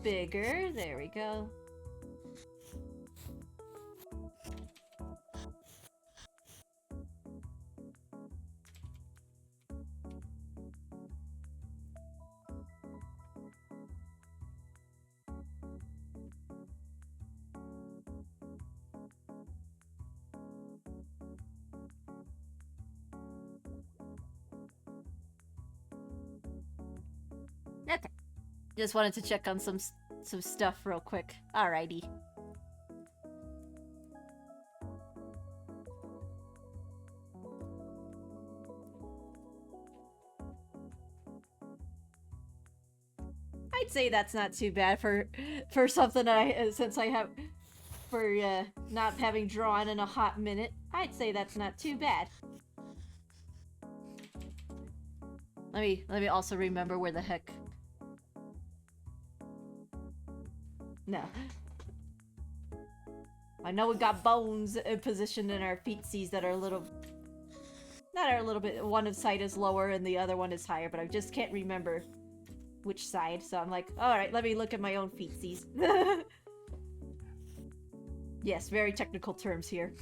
bigger. There we go. Okay. Just wanted to check on some stuff real quick. Alrighty. I'd say that's not too bad for something since I have for not having drawn in a hot minute. I'd say that's not too bad. Let me also remember where the heck. No. I know we got bones positioned in our feetsies that are a little... That are a little bit... One side is lower and the other one is higher, but I just can't remember which side. So I'm like, alright, let me look at my own feetsies. Yes, very technical terms here.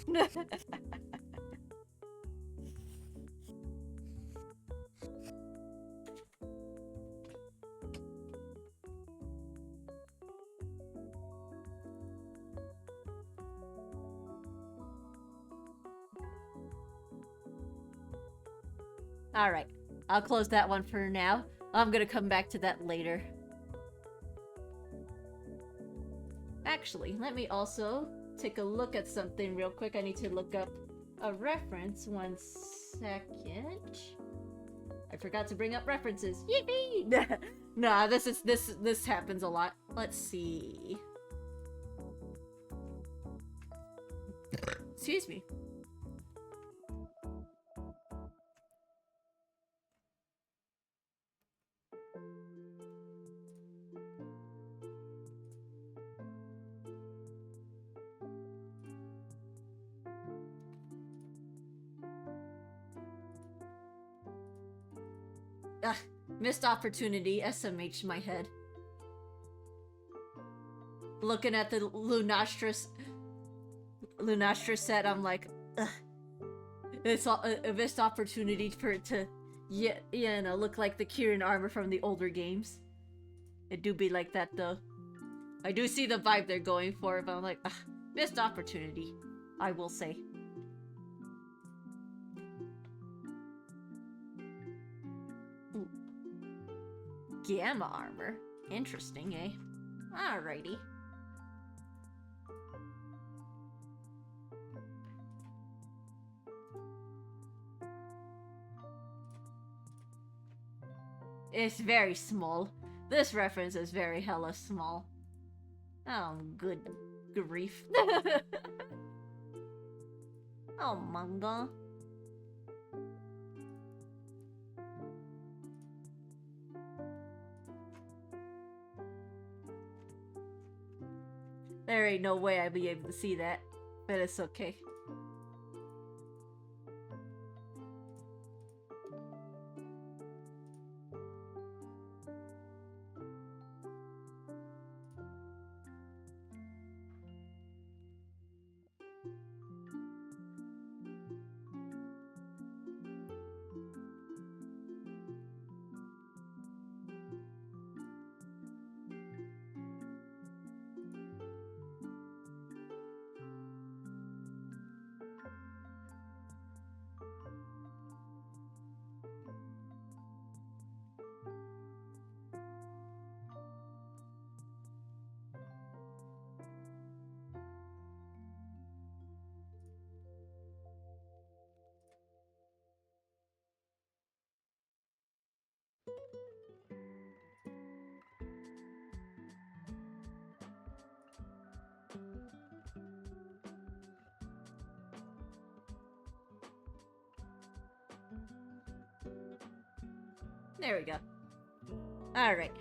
Alright, I'll close that one for now. I'm gonna come back to that later. Actually, let me also take a look at something real quick. I need to look up a reference. 1 second. I forgot to bring up references. Yippee! Nah, this happens a lot. Let's see. Excuse me. Ugh, missed opportunity, SMH my head. Looking at the Lunastra set, I'm like, ugh. It's a missed opportunity for it to, you know, look like the Kieran armor from the older games. It do be like that though. I do see the vibe they're going for, but I'm like, ugh, missed opportunity, I will say. Gamma armor. Interesting, eh? Alrighty. It's very small. This reference is very hella small. Oh, good grief. Oh, manga. There ain't no way I'd be able to see that, but it's okay. There we go. Alright.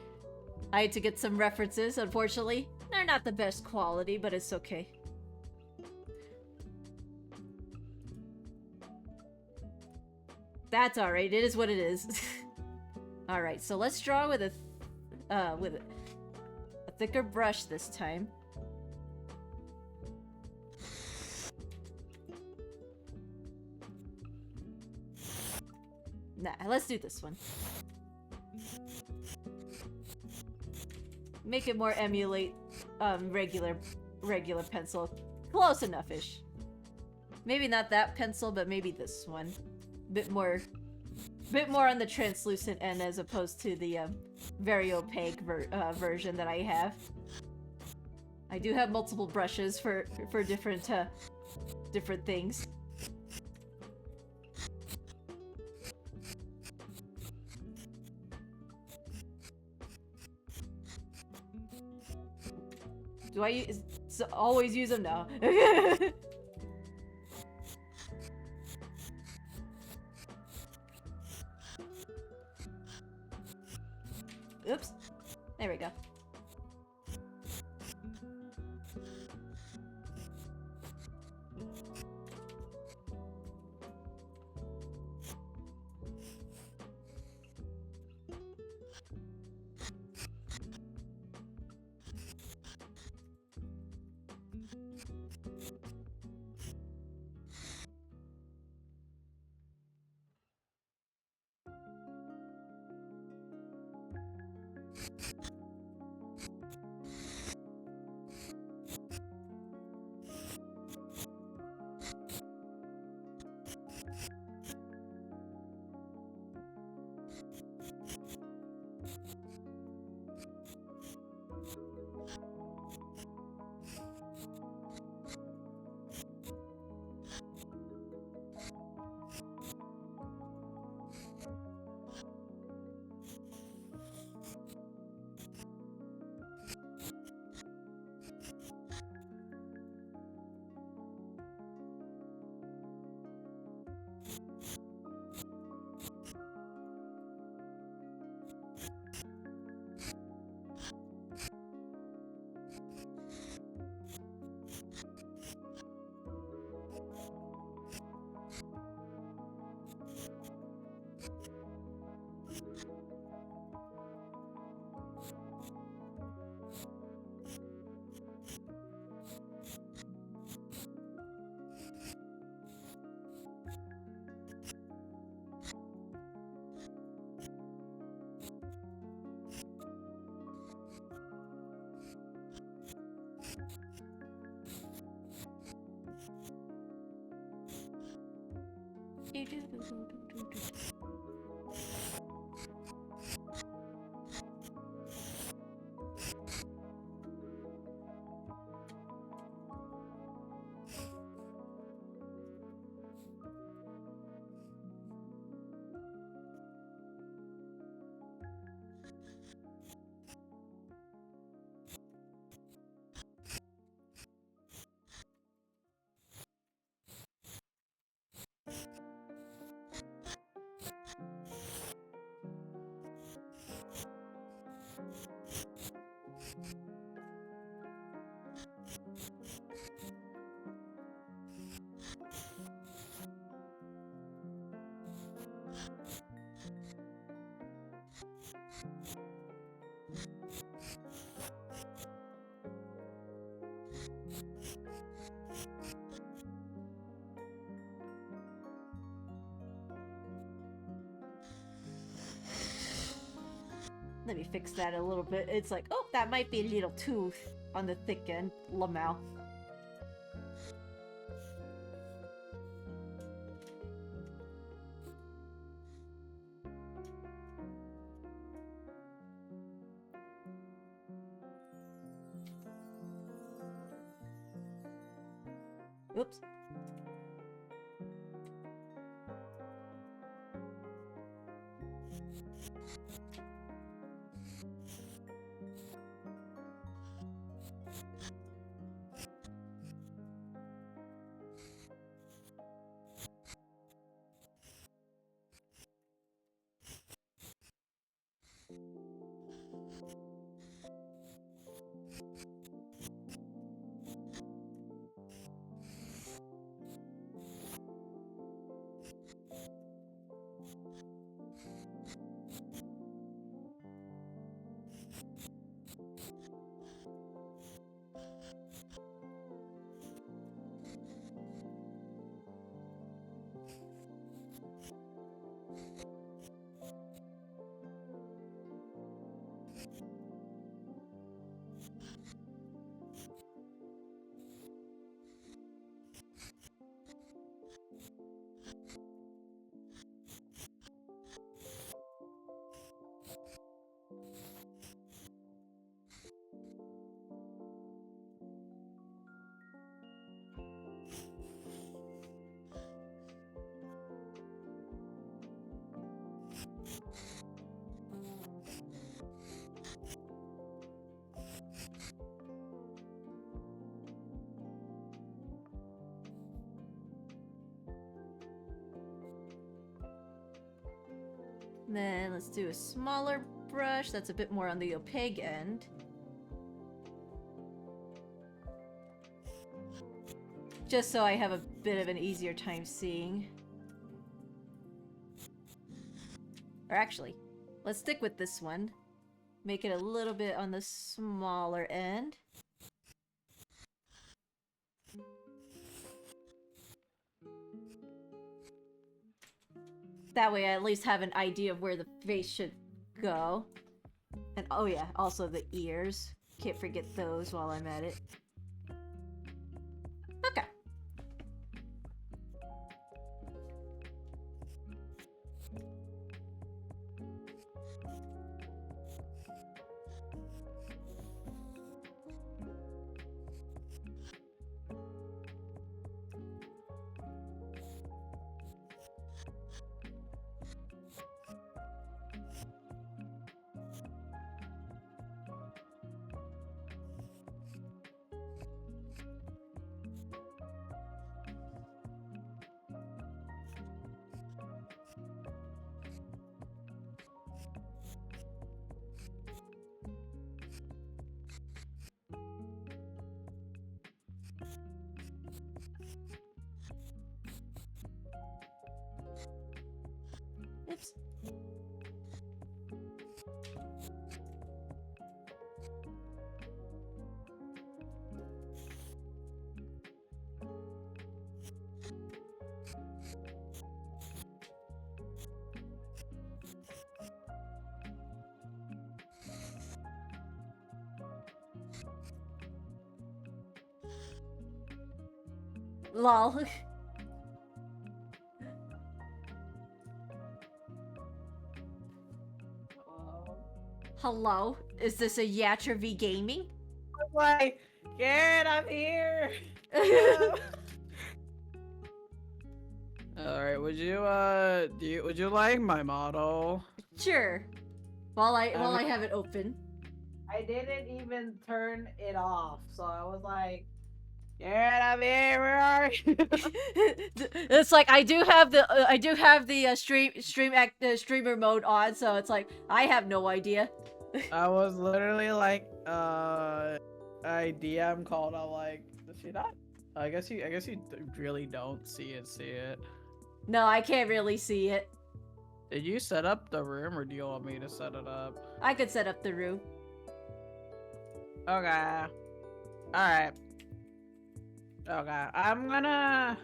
I had to get some references, unfortunately. They're not the best quality, but it's okay. That's alright, it is what it is. Alright, so let's draw with a thicker brush this time. Nah, let's do this one. Make it more emulate regular pencil. Close enough-ish. Maybe not that pencil, but maybe this one. Bit more on the translucent end as opposed to the very opaque version that I have. I do have multiple brushes for different things. Do I always use them? No. Oops. There we go. Let me fix that a little bit. It's like, oh, that might be a little too on the thick end. Lamau. Oops. Then let's do a smaller brush that's a bit more on the opaque end. Just so I have a bit of an easier time seeing. Or actually, let's stick with this one. Make it a little bit on the smaller end. That way I at least have an idea of where the face should go. And oh yeah, also the ears. Can't forget those while I'm at it. Okay. Oops. Lol. Hello? Is this a YEAAAAAAA Gaming? I'm like, Garrett, I'm here. All right, would you like my model? Sure. While I have it open. I didn't even turn it off, so I was like, Garrett, I'm here. Where are you? It's like I do have the streamer mode on, so it's like I have no idea. I was literally like, I DM called. I'm like, does she not? I guess you really don't see it. No, I can't really see it. Did you set up the room, or do you want me to set it up? I could set up the room. Okay. Alright. Okay. I'm gonna...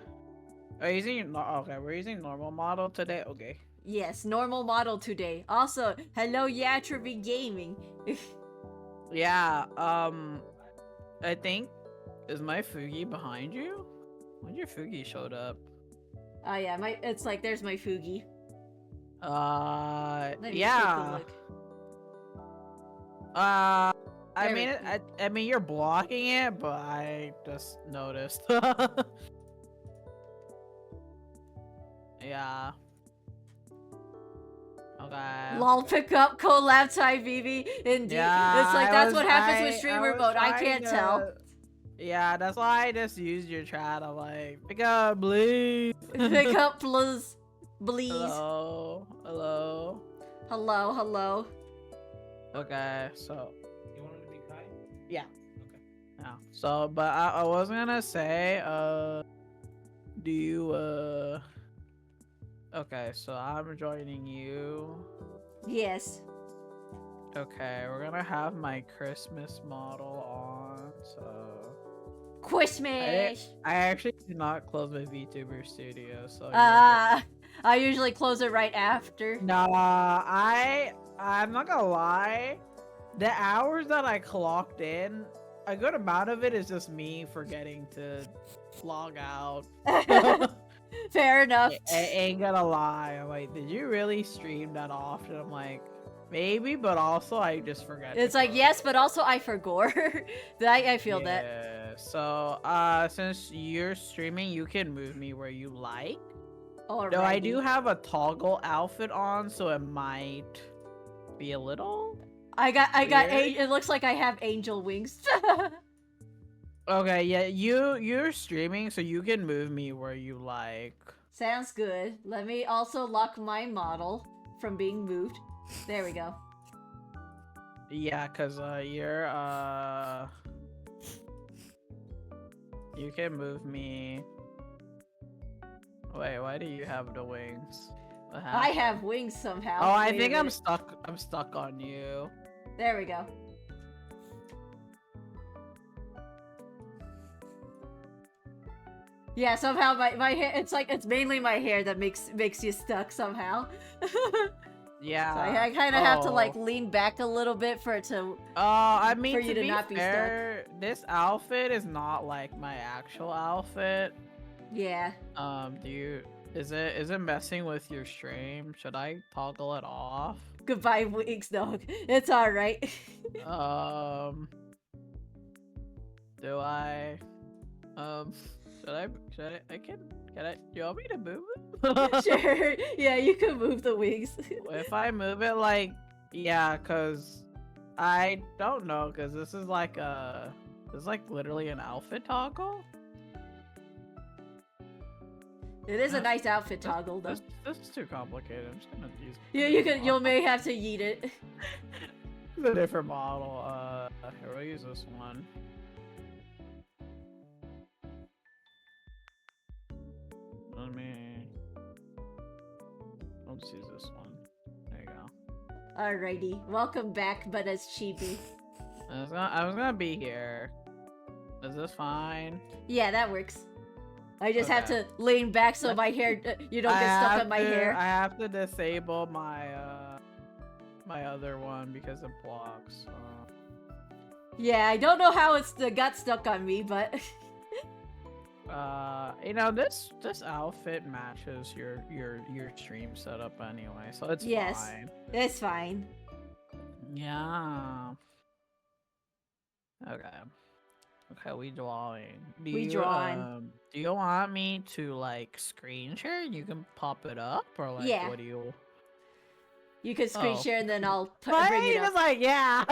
Okay, we're using normal model today? Okay. Yes, normal model today. Also, hello YEAAAAAAA Gaming. Yeah, I think... Is my Fugi behind you? When your Fugi showed up? Oh yeah, it's like there's my Fugi. Yeah. Take a look. I mean, you're blocking it, but I just noticed. Yeah. Okay. Lol, pick up collab time, BB. Indeed. Yeah, It's like that's what happens with streamer mode. I can't tell. Yeah, that's why I just used your chat. I'm like, pick up, please. Pick up, please. Please. Hello. Hello. Hello, hello. Okay, so. You want him to be Kai? Yeah. Okay. Yeah. So, but I was gonna say, do you, okay, so I'm joining you. Yes. Okay, we're gonna have my Christmas model on, so... Christmas! I actually did not close my VTuber studio, so... I usually close it right after. Nah, I'm not gonna lie. The hours that I clocked in, a good amount of it is just me forgetting to log out. Fair enough. I ain't gonna lie. I'm like, did you really stream that often? I'm like, maybe, but also I just forgot. It's like, yes, but also I forgot. I feel that. Yeah, so, since you're streaming, you can move me where you like. Alrighty. Though I do have a toggle outfit on, so it might be a little... I got weird. it looks like I have angel wings. Okay, yeah, you're streaming, so you can move me where you like. Sounds good. Let me also lock my model. from being moved. There we go. Yeah, cause you can move me. Wait, why do you have the wings? What I happened? have wings somehow. Oh, I Wait a think I'm minute. stuck. I'm stuck on you. There we go. Yeah, somehow my hair, it's mainly my hair that makes you stuck somehow. Yeah. So I kind of have to like Oh. lean back a little bit for it to I mean, for you to be not be stuck. fair, this outfit is not like my actual outfit. Yeah. Is it messing with your stream? Should I toggle it off? Goodbye wings, dog. It's all right. Do I? Can you want me to move it? Sure. Yeah, you can move the wings. If I move it, like, yeah, cause I don't know, cause this is like literally an outfit toggle. It is a nice outfit toggle, though. This is too complicated. I'm just gonna use. Yeah, you may have to yeet it. It's a different model. Here, we'll use this one. I'll just use this one. There you go. Alrighty, welcome back, but as Chibi. I was gonna be here. Is this fine? Yeah, that works. I just have Okay. to lean back so my hair, you don't get stuck on my hair. I have to disable my my other one because it blocks. Yeah, I don't know how it's got stuck on me, but You know, this outfit matches your stream setup anyway, so it's yes, fine. it's fine. Yeah. Okay. Okay, we drawing. Do you want me to like screen share? You can pop it up, or like Yeah. what do you? You can screen Oh. share and then I'll Why bring he it was up. like, yeah.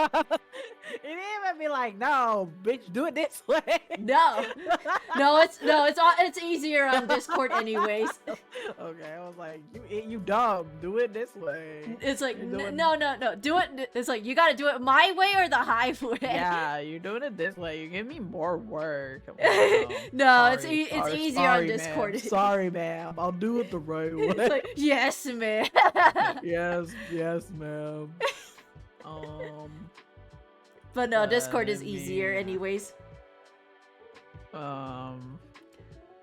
He didn't even be like, no, bitch, do it this way. No, it's easier on Discord anyways. Okay, I was like, you dumb, do it this way. It's like You're doing- no, do it. It's like you gotta do it my way or the highway. Yeah, you're doing it this way. You give me more work. No, it's Sorry, easier on sorry, Discord. Ma'am. Sorry, ma'am. I'll do it the right way. It's like, yes, man. yes, ma'am. But no, Discord is let easier me- anyways. Let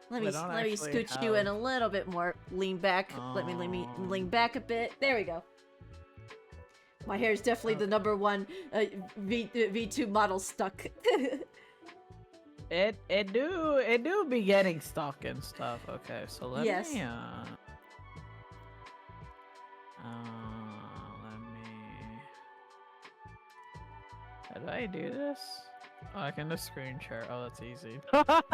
Let we me don't scooch actually you in have- a little bit more. Lean back. Let me lean back a bit. There we go. My hair is definitely the number one V2 model stuck. It do be getting stuck and stuff. Okay, so let Yes. me let me. How do I do this? Oh, I can just screen share. Oh, that's easy.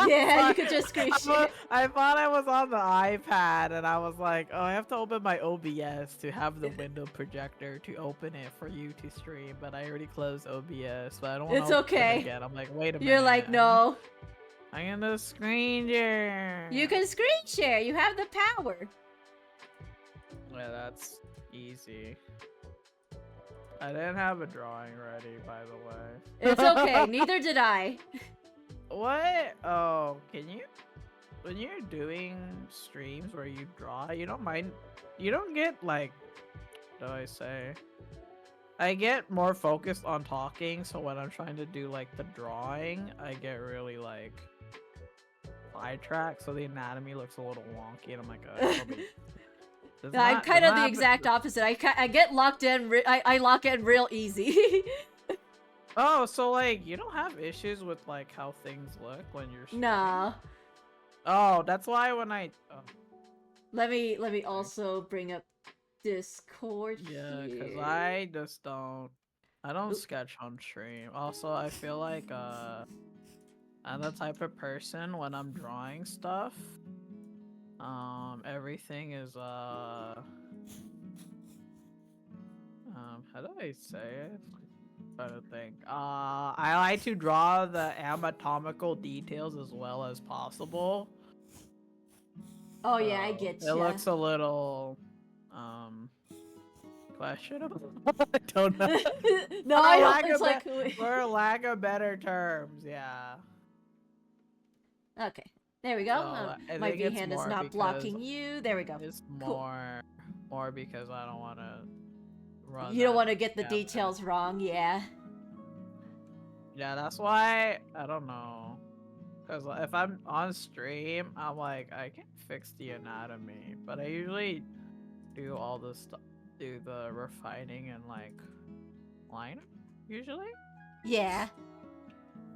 Yeah, you could just screen share. I thought I was on the iPad and I was like, oh, I have to open my OBS to have the window projector to open it for you to stream, but I already closed OBS, but I don't want It's to open okay. it again. I'm like, wait a minute. You're like, no. I'm gonna screen share. You can screen share. You have the power. Yeah, that's easy. I didn't have a drawing ready, by the way. It's okay. Neither did I. What? Oh, can you? When you're doing streams where you draw, you don't mind. You don't get like. What do I say? I get more focused on talking, so when I'm trying to do like the drawing, I get really like sidetracked, so the anatomy looks a little wonky, and I'm like, I'm kind of the exact opposite. I get locked in. I lock in real easy. Oh, so like you don't have issues with like how things look when you're streaming? No. Oh, that's why when I Let me also bring up Discord. yeah, because here. I just don't Oop. sketch on stream. Also, I feel like I'm the type of person when I'm drawing stuff, everything is how do I say it? Trying to think. I like to draw the anatomical details as well as possible. Oh yeah, I get It you. looks a little questionable. I don't know. No, I don't. It's like For lack of better terms, yeah. okay. There we go. So I My think V it's hand is more not because blocking you. There we go. it's Cool. more because I don't want to run You don't that want to get the gamut. details wrong, yeah. Yeah, that's why I don't know. Cause if I'm on stream, I'm like I can fix the anatomy, but I usually do all the stuff, do the refining and like line usually. Yeah.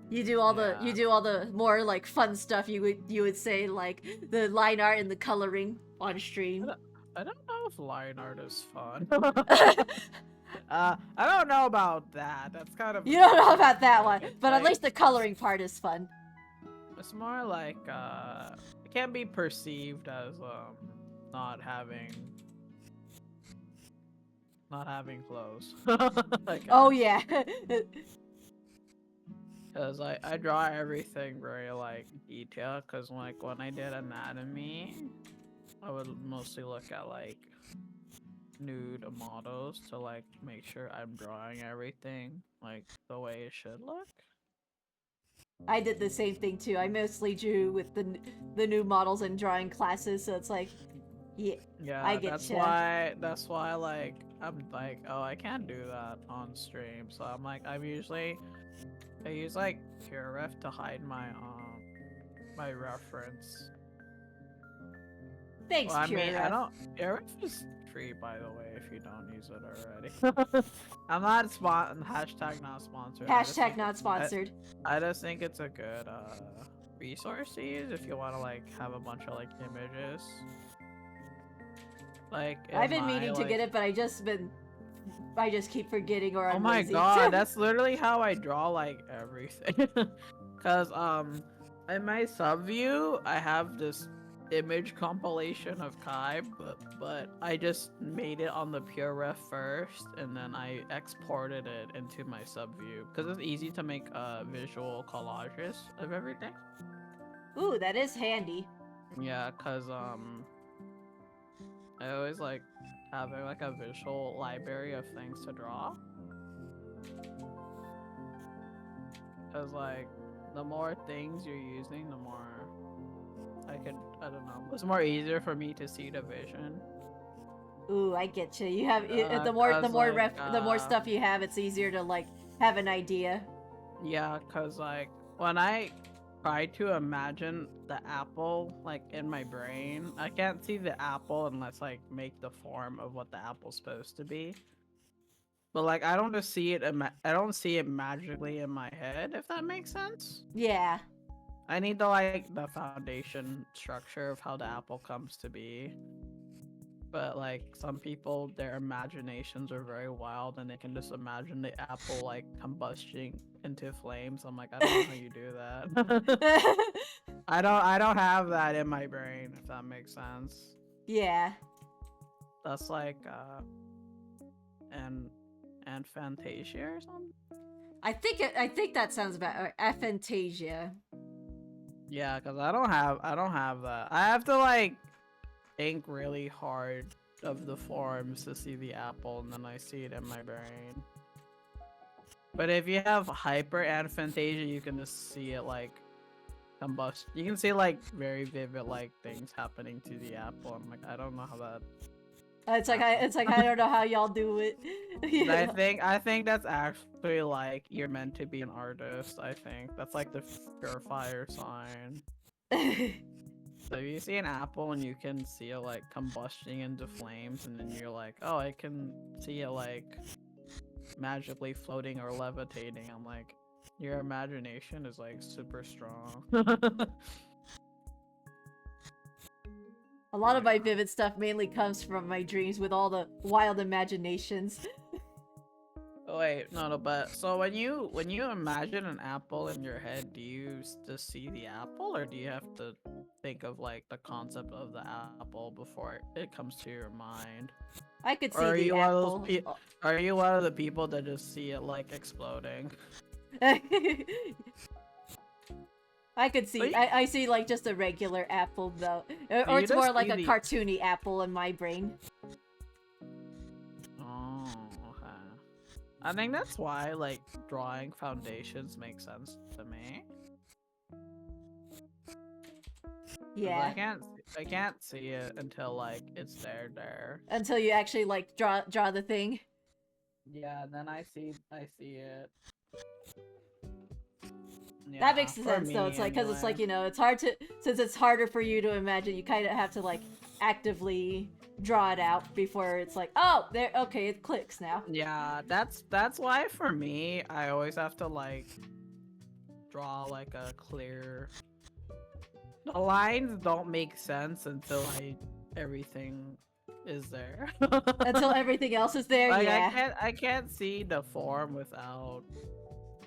You do all the more like fun stuff you would say like the line art and the coloring on stream. I don't know if line art is fun. I don't know about that. That's kind of You don't know about that one, it's but at like, least the coloring part is fun. it's more like it can be perceived as not having clothes. Oh yeah. Cause I draw everything very like detailed. Cause like when I did anatomy, I would mostly look at like nude models to like make sure I'm drawing everything like the way it should look. I did the same thing too. I mostly drew with the new models and drawing classes, so it's like, yeah, I get that's why like I'm like, oh, I can't do that on stream. So I'm like, I use like PureRef to hide my reference. Thanks, Well, I mean, I PureRef. don't. PureRef is free, by the way, if you don't use it already. I'm not hashtag not sponsored. Hashtag not sponsored. I just think it's a good resource to use if you want to like have a bunch of like images. Like I've been meaning to get it, but I just keep forgetting or I'm oh my lazy. god, that's literally how I draw like everything. Cause in my sub view I have this image compilation of Kai, but I just made it on the PureRef first, and then I exported it into my sub view because it's easy to make visual collages of everything. Ooh, that is handy. Yeah, cause I always like having like a visual library of things to draw. Cause like the more things you're using, the more I don't know. It's more easier for me to see the vision. Ooh, I get you. You have the more stuff you have, it's easier to like have an idea. Yeah, cause like when I try to imagine the apple like in my brain, I can't see the apple unless like make the form of what the apple's supposed to be. But like I don't just see it. I don't see it magically in my head. If that makes sense. Yeah. I need the foundation structure of how the apple comes to be. But like some people, their imaginations are very wild and they can just imagine the apple like combusting into flames. I'm like, I don't know how you do that. I don't have that in my brain, if that makes sense. Yeah. That's like and Fantasia or something. I think that sounds about Aphantasia. Yeah, because I don't have that. I have to like think really hard of the forms to see the apple, and then I see it in my brain. But if you have hyper aphantasia, you can just see it like combust. You can see like very vivid like things happening to the apple. I'm like, I don't know how that. It's like I don't know how y'all do it. I think that's actually like you're meant to be an artist. I think that's like the fire sign. So if you see an apple and you can see it like combusting into flames, and then you're like, oh, I can see it like magically floating or levitating. I'm like, your imagination is like super strong. A lot of my vivid stuff mainly comes from my dreams with all the wild imaginations. Oh, wait, no, but so when you imagine an apple in your head, do you just see the apple, or do you have to think of like the concept of the apple before it comes to your mind? I could see the apple. Are you one of the people that just see it like exploding? I could see. I see like just a regular apple though, or it's more like a cartoony apple in my brain. Oh. I think that's why like drawing foundations make sense to me. 'Cause Yeah. I can't see it until like it's there. Until you actually like draw the thing. Yeah, and then I see it. That Yeah, makes for sense though. It's me like because it's anyway. like it's hard to since it's harder for you to imagine. You kind of have to like actively draw it out before it's like oh there okay it clicks now. Yeah, that's why for me I always have to like draw like a clear. The lines don't make sense until everything is there. Until everything else is there. Like Yeah. I can't see the form without.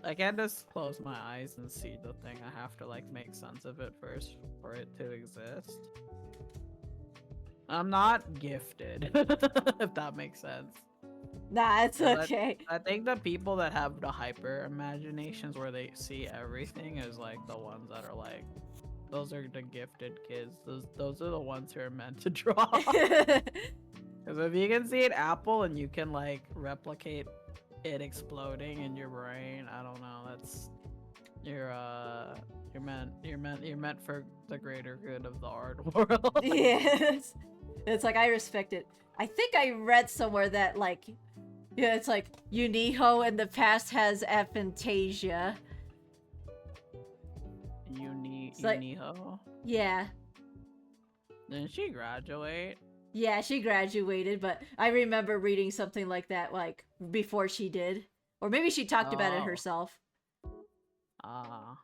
I can't just close my eyes and see the thing. I have to like make sense of it first for it to exist. I'm not gifted, if that makes sense. Nah, it's 'Cause okay. I think the people that have the hyper imaginations where they see everything is like the ones that are like, those are the gifted kids. Those are the ones who are meant to draw. Because if you can see an apple and you can like replicate it exploding in your brain, I don't know. That's you're meant for the greater good of the art world. Yes. It's like I respect it. I think I read somewhere that like yeah, it's like Uniho in the past has aphantasia. It's like Uniho. yeah. Didn't she graduate? Yeah, she graduated, but I remember reading something like that like before she did. Or maybe she talked about it Oh. herself. Ah.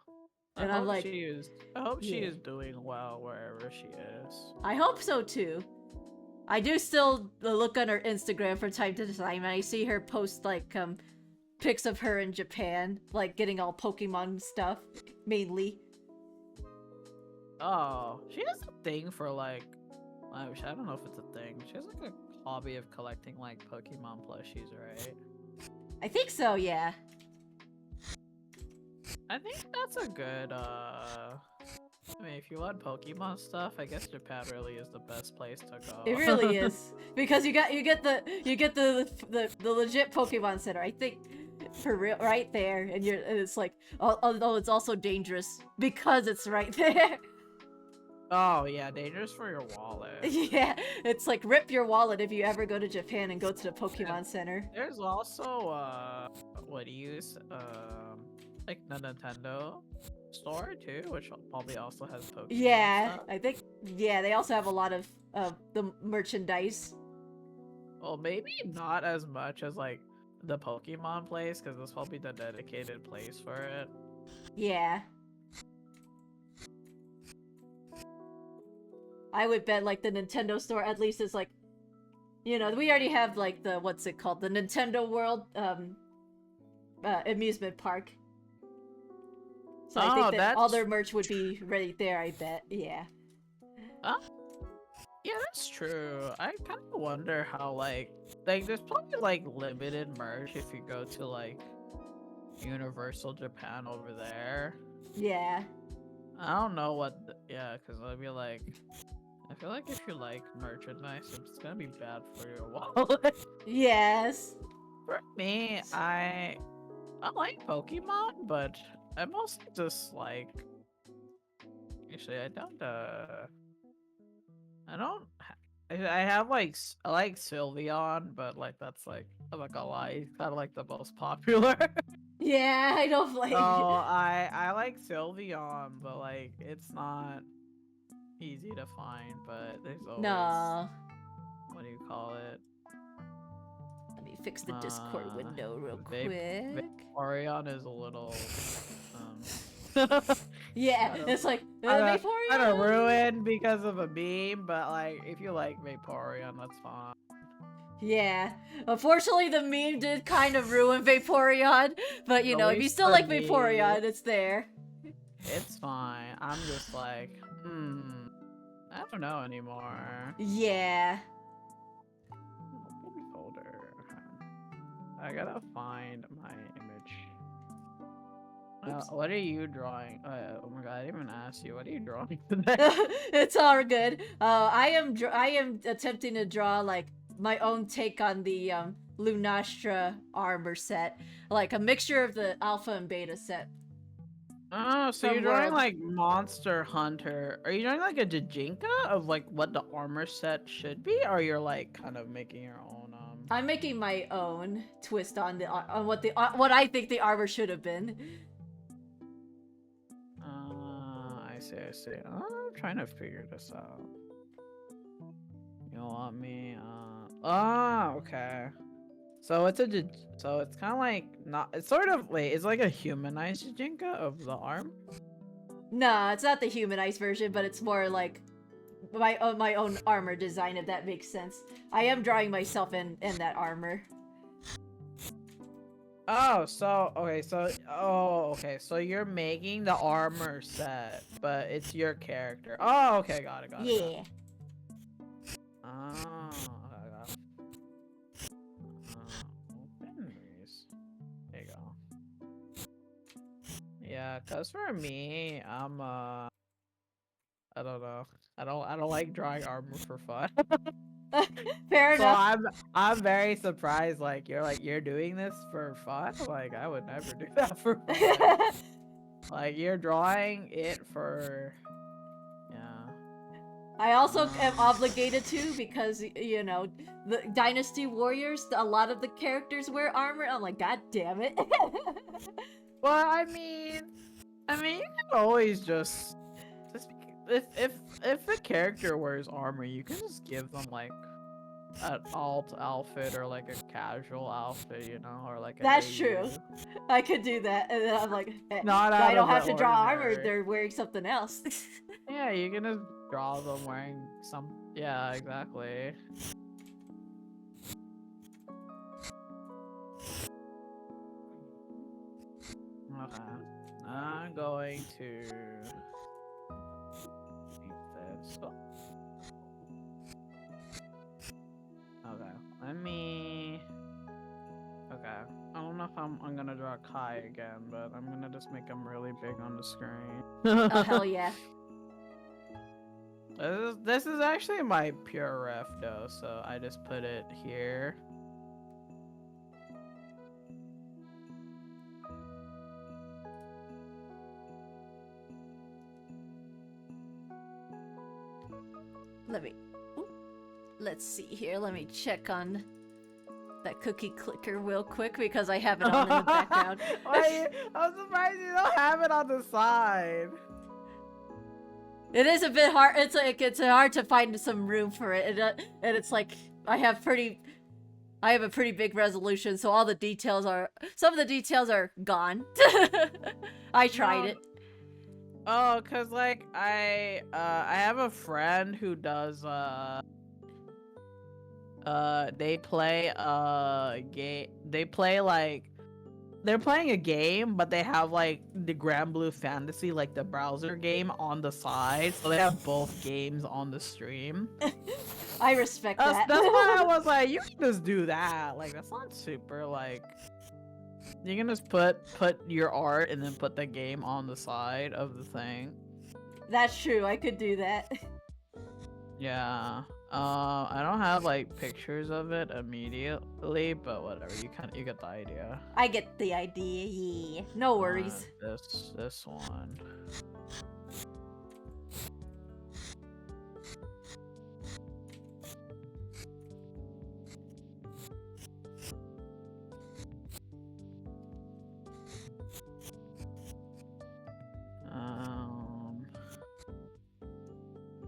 And I'm like, I hope she yeah. is doing well wherever she is. I hope so too. I do still look on her Instagram from time to time and I see her post like pics of her in Japan, like getting all Pokemon stuff, mainly. Oh, she has a thing for like, I don't know if it's a thing. She has like a hobby of collecting like Pokemon plushies, right? I think so, yeah. I think that's a good, I mean, if you want Pokemon stuff, I guess Japan really is the best place to go. It really is. Because you get the legit Pokemon Center, I think for real right there, and it's like although it's also dangerous because it's right there. Oh yeah, dangerous for your wallet. Yeah, it's like rip your wallet if you ever go to Japan and go to the Pokemon Center. There's also what do you use? Like the Nintendo store too, which probably also has Pokemon Yeah, stuff. I think yeah, they also have a lot of the merchandise. Well, maybe not as much as like the Pokemon place, because this will be the dedicated place for it. Yeah. I would bet like the Nintendo store at least is like, you know, we already have like the what's it called, the Nintendo World amusement park. So I think that all their merch would be right there. I bet. Yeah. Yeah, that's true. I kind of wonder how like there's probably like limited merch if you go to like Universal Japan over there. Yeah. I don't know what. Yeah, because I'd be like, I feel like if you like merchandise, it's gonna be bad for your wallet. Yes. For me, I like Pokemon, but I mostly just like. Actually, I don't. I have like I like Sylveon, but like that's like I'm not gonna lie, he's kind of like the most popular. Yeah, I don't like. Oh, I like Sylveon, but like it's not easy to find. But there's always No. what do you call it? Let me fix the Discord window real quick. Vaporeon is a little. Yeah, it's like kind Vaporeon. of ruined because of a meme, but like if you like Vaporeon, that's fine. Yeah, unfortunately the meme did kind of ruin Vaporeon, but you At know, if you least still for like me, Vaporeon, it's there. It's fine. I'm just like, I don't know anymore. Yeah. Maybe folder. I gotta find my image. What are you drawing? Oh my god, I didn't even ask you. What are you drawing today? It's all good. I am attempting to draw like my own take on the Lunastra armor set, like a mixture of the alpha and beta set. Oh, so From you're drawing World. like Monster Hunter. Are you drawing like a Jajinka of like what the armor set should be, or you're like kind of making your own? I'm making my own twist on the on what I think the armor should have been. I see. I see. I'm trying to figure this out. You want me? Okay. So it's so it's kind of like not. It's sort of wait. It's like a humanized Jajinka of the arm. No, it's not the humanized version, but it's more like my own armor design, if that makes sense. I am drawing myself in that armor. Oh, so okay, so you're making the armor set, but it's your character. Oh, okay, got it. Yeah. Oh, okay, got it. Memories. There you go. Yeah, cause for me, I don't know. I don't like drawing armor for fun. Fair So enough. I'm very surprised. Like you're doing this for fun. Like I would never do that for fun. Like you're drawing it for, yeah. I also am obligated to, because, you know, the Dynasty Warriors, a lot of the characters wear armor. I'm like, god damn it. Well, I mean, you can always just if a character wears armor, you can just give them like an alt outfit or like a casual outfit, you know, or like That's AU. true. I could do that, and then I'm like, Not I out don't of have the to draw armor, ordinary. they're wearing something else. Yeah, you can just draw them wearing some. Yeah, exactly. Okay. I'm going to keep this. Oh. Okay. Let me. Okay. I don't know if I'm gonna draw Kai again, but I'm gonna just make him really big on the screen. Oh, hell yeah. This is actually my pure ref though, so I just put it here. Let's see here. Let me check on that cookie clicker real quick, because I have it on in the background. I'm surprised you don't have it on the side. It is a bit hard. It's like it's hard to find some room for it, and it's like I have a pretty big resolution, so all the details are some of the details are gone. I tried it. Oh, cause like I have a friend who does they play a game. They play like they're playing a game, but they have like the Grand Blue Fantasy, like the browser game, on the side, so they have both games on the stream. I respect that. That's why I was like, you can just do that. Like that's not super like. You can just put your art and then put the game on the side of the thing. That's true. I could do that. Yeah. I don't have like pictures of it immediately, but whatever. You get the idea. I get the idea. Yeah. No worries. This one.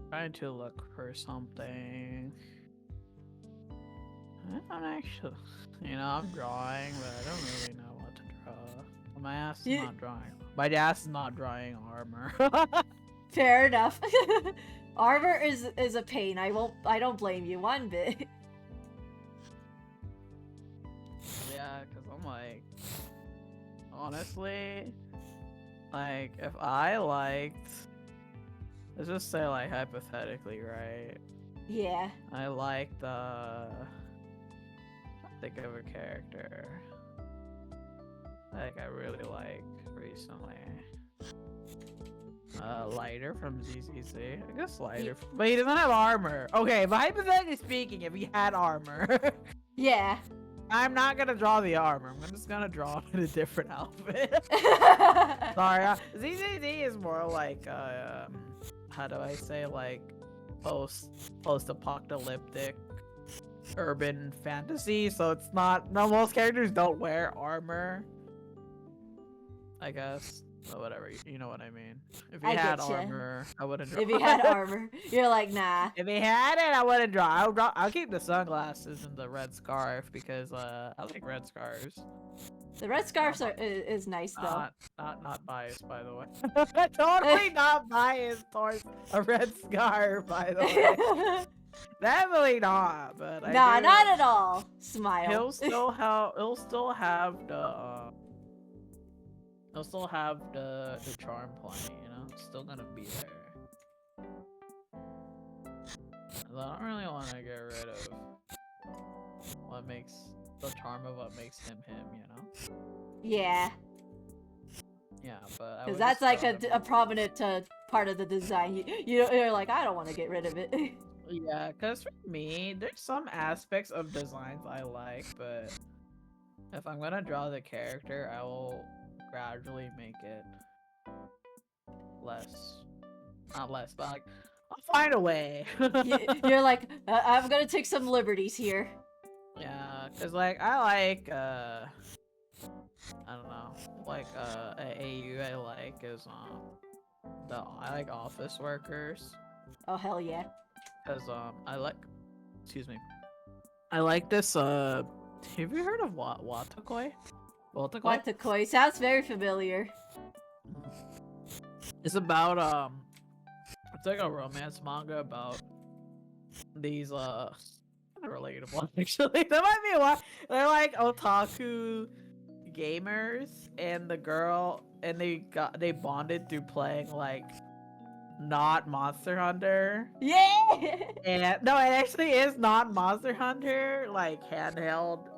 Trying to look for something. I don't actually, I'm drawing, but I don't really know what to draw. My ass is not drawing. My ass is not drawing armor. Fair enough. Armor is a pain. I don't blame you one bit. Yeah, cause I'm like, honestly, like if I liked. Let's just say, like, hypothetically, right? Yeah. I like the... think of a character. Like, I really like recently. Lighter from ZZZ. I guess Lighter. But he doesn't have armor. Okay, but hypothetically speaking, if he had armor... Yeah. I'm not gonna draw the armor. I'm just gonna draw it in a different outfit. Sorry, ZZZ is more like how do I say, like post-apocalyptic urban fantasy. So it's not. No, most characters don't wear armor, I guess. But whatever, you know what I mean. If he I had getcha. armor, I wouldn't draw If he had it. armor, you're like, nah. If he had it, I wouldn't draw. I'll keep the sunglasses and the red scarf because I like red scarves. The red scarves is nice though. Not biased, by the way. Totally not biased towards a red scarf, by the way. Definitely not. But Nah, not at all. Smile. He'll still have the charm playing. You know, it's still gonna be there. I don't really want to get rid of what makes the charm of what makes him him. You know. Yeah. Yeah, but because that's like a prominent part of the design. You're like, I don't want to get rid of it. Yeah, because for me, there's some aspects of designs I like, but if I'm gonna draw the character, I will gradually make it less. Not less, but like, I'll find a way. You're like, I'm gonna take some liberties here. Yeah, because like, I don't know, like, a AU I like is, I like office workers. Oh, hell yeah. Because, excuse me. I like this, have you heard of Watakoi? Watakoi sounds very familiar. It's about, it's like a romance manga about these, relatable, actually. That might be why. They're like otaku gamers, and the girl, and they bonded through playing, like, not Monster Hunter. Yeah! And no, it actually is not Monster Hunter, like handheld,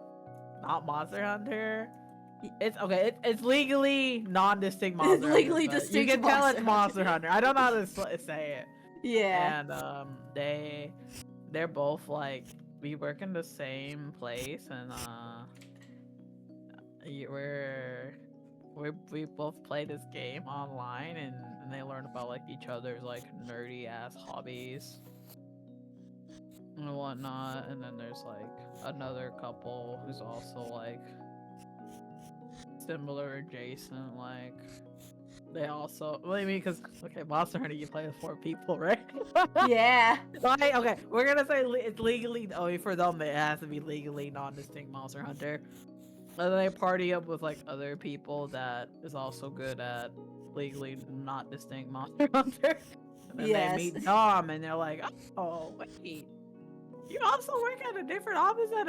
not Monster Hunter. It's okay. It's legally non-distinct Monster Hunter. It's legally distinct. You can tell it's Monster Monster Hunter. I don't know how to say it. Yeah. And they're both like, we work in the same place, and we both play this game online, and they learn about like each other's like nerdy ass hobbies and whatnot. And then there's like another couple who's also like similar adjacent, like they also, well, I mean, because okay, Monster Hunter you play with 4 people, right? Yeah. Like, okay, we're gonna say it's legally, for them it has to be legally non-distinct Monster Hunter. And then they party up with like other people that is also good at legally not distinct Monster Hunter. And then they meet Dom, and they're like, oh wait, you also work at a different office at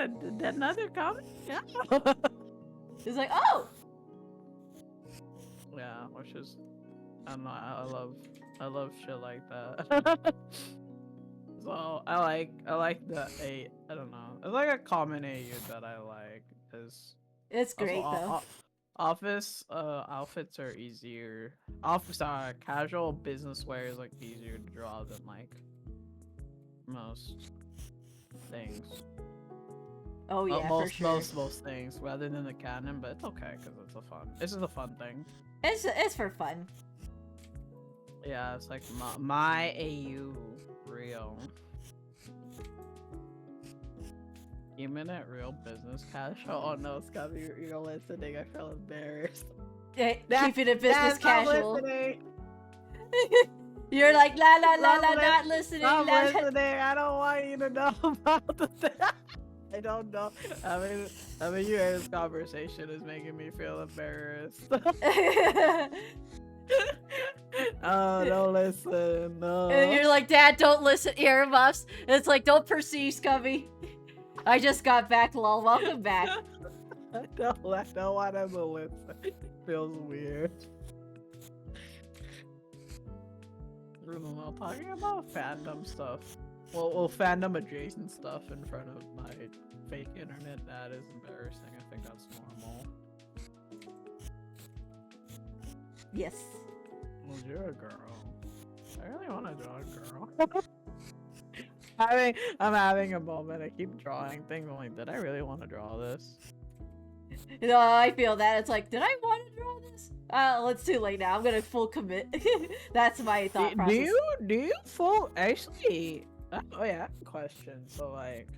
another company? Yeah. It's like, oh. Yeah, which is, I don't know, I love shit like that. So I like the I don't know, it's like a common AU that I like, because it's great though. Office outfits are easier. Casual business wear is like easier to draw than like most things. Oh yeah, most, for sure. most things, rather than the canon, but it's okay because this is a fun thing. It's for fun. Yeah, it's like my AU real. You meant it real business casual? Oh no, Scott, you're listening. I feel embarrassed. Keeping it business casual. Listening. You're like la la la la, not listening. I'm listening. I don't want you to know about the thing. I don't know. Having you in this conversation is making me feel embarrassed. Oh, don't listen. No. And you're like, Dad, don't listen. Earmuffs. It's like, don't pursue, Scubby. I just got back, lol. Welcome back. I don't want him to listen. It feels weird. I don't know, talking about fandom stuff. Well, fandom adjacent stuff in front of my fake internet, that is embarrassing. I think that's normal. Yes. Well, you're a girl. I really want to draw a girl. I'm having a moment. I keep drawing things. I'm like, did I really want to draw this? No, I feel that. It's like, did I want to draw this? Well, it's too late now. I'm gonna full commit. That's my thought Do process. you full actually? Oh yeah, I have a question. So like,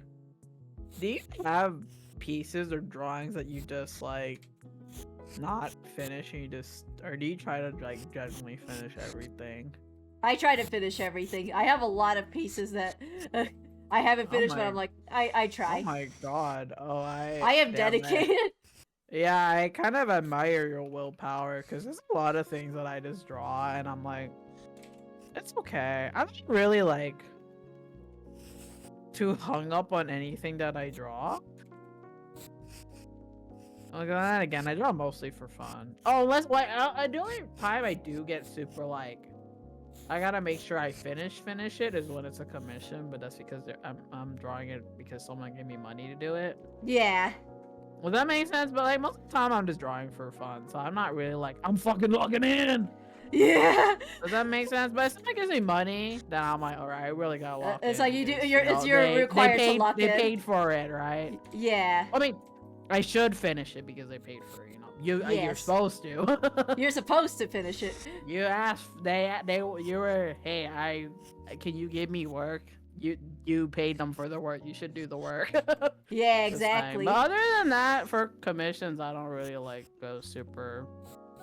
do you have pieces or drawings that you just like not finish and you just, or do you try to like generally finish everything? I try to finish everything. I have a lot of pieces that I haven't finished, but I'm like, I try. Oh my god. Oh, I am dedicated. Yeah, I kind of admire your willpower because there's a lot of things that I just draw and I'm like, it's okay. I'm not really like too hung up on anything that I draw. Like that again, I draw mostly for fun. Oh, unless like the only time I do get super like, I gotta make sure I finish it is when it's a commission, but that's because I'm drawing it because someone gave me money to do it. Yeah. Well, that makes sense, but like most of the time I'm just drawing for fun, so I'm not really like I'm fucking logging in. Yeah. Does that make sense? But if someone gives me money, then I'm like, all right, I really gotta lock in. It's like you do. because, It's you're required to lock in. They paid for it, right? Yeah. I mean, I should finish it because they paid for it. You're Yes. supposed to. You're supposed to finish it. You asked. You were. Hey, can you give me work? You paid them for the work. You should do the work. Yeah, It's fine. exactly. But other than that, for commissions, I don't really like go super.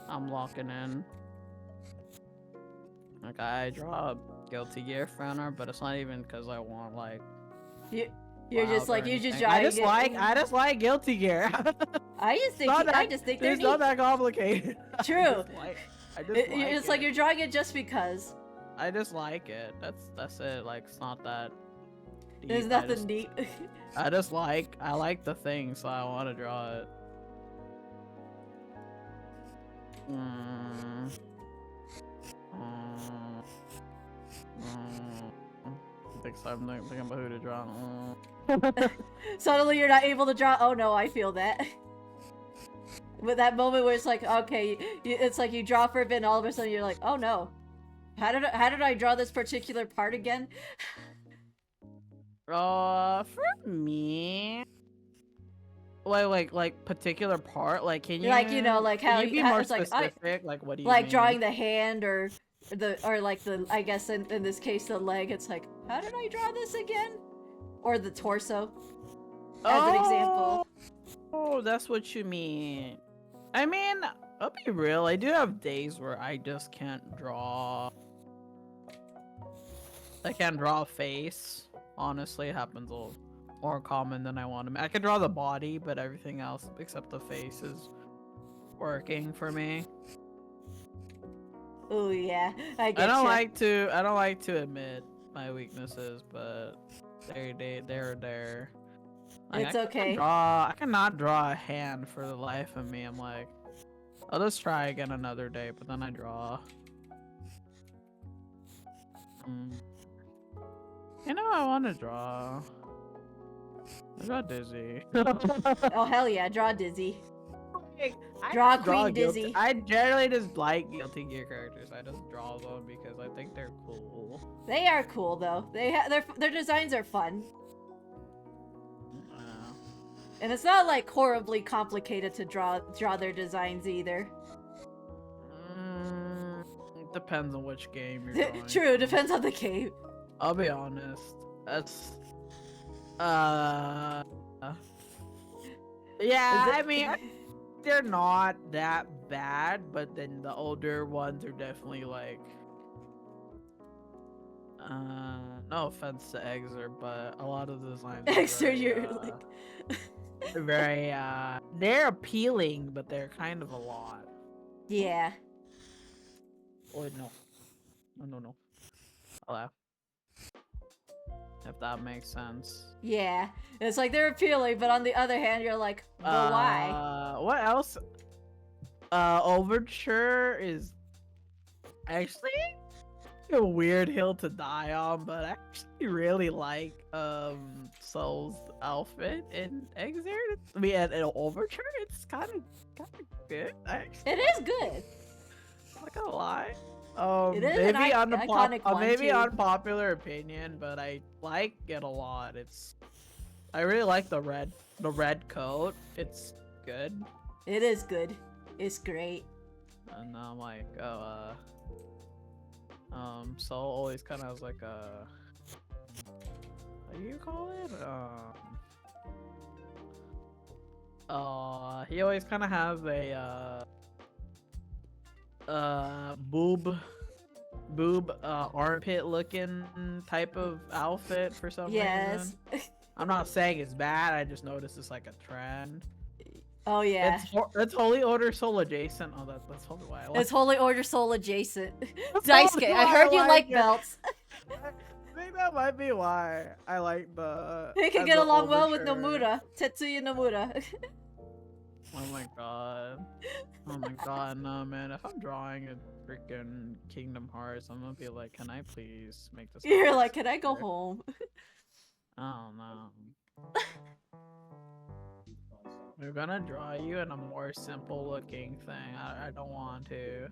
I'm locking in. Like I draw a Guilty Gear Fronter, but it's not even because I want like. You're just like you just I try. just like Guilty Gear. I just think they're It's not neat. that complicated. True. It's like you're drawing it just because. I just like it. That's it. Like it's not that. Deep. There's nothing neat. I like the thing, so I want to draw it. I'm thinking about who to draw. Suddenly you're not able to draw. Oh no, I feel that. With that moment where it's like, okay, it's like you draw for a bit and all of a sudden you're like, oh no. How did I draw this particular part again? For me, like particular part, like can you Like, you know, like how can you be how more it's like, specific? Like what do you like mean? drawing the hand or like the, I guess in this case the leg. It's like, how did I draw this again? Or the torso, as an example. Oh, that's what you mean. I mean, I'll be real. I do have days where I just can't draw. I can't draw a face. Honestly, it happens a little more common than I want to. I can draw the body, but everything else except the face is working for me. Oh yeah, I get I don't ya. like to admit my weaknesses, but they're there. Like, It's okay. I cannot draw a hand for the life of me. I'm like, I'll just try again another day, but then I draw. You know, I want to draw. I draw Dizzy. Oh hell yeah, draw Dizzy. I Draw just Queen Guilty- Dizzy. I generally just like Guilty Gear characters. I just draw them because I think they're cool. They are cool though. Their designs are fun. And it's not like horribly complicated to draw their designs either. It depends on which game you're drawing. True, depends on the game. I'll be honest. That's yeah, I mean they're not that bad, but then the older ones are definitely like no offense to Exer, but a lot of the designs Exer, you're like very they're appealing, but they're kind of a lot. Yeah. Oh no. I'll laugh. If that makes sense. Yeah. It's like they're appealing, but on the other hand, you're like, well, why? What else? Overture is actually a weird hill to die on, but I actually really like Soul's outfit in Exert. I mean, in Overture, it's kind of good. Actually. It is good. I'm not gonna lie. It is an Maybe iconic one maybe too. unpopular opinion, but I like it a lot. I really like the red coat. It's good. It is good. It's great. And I'm like, Soul always kind of has like a, what do you call it? He always kind of has a boob armpit looking type of outfit for some Yes. reason. I'm not saying it's bad, I just noticed it's like a trend. Oh yeah. It's Holy Order Soul adjacent. Oh, that's probably why I like It's Holy Order Soul adjacent. That's Dice probably game. I why heard you like it. belts. I think that might be why I like He could get the along well with overture. Nomura. Tetsuya Nomura. Oh my god. Oh my god, no man. If I'm drawing a freaking Kingdom Hearts, I'm gonna be like, can I please make this You're happen like, can I go faster?" home? Oh no. We're gonna draw you in a more simple looking thing. I don't want to.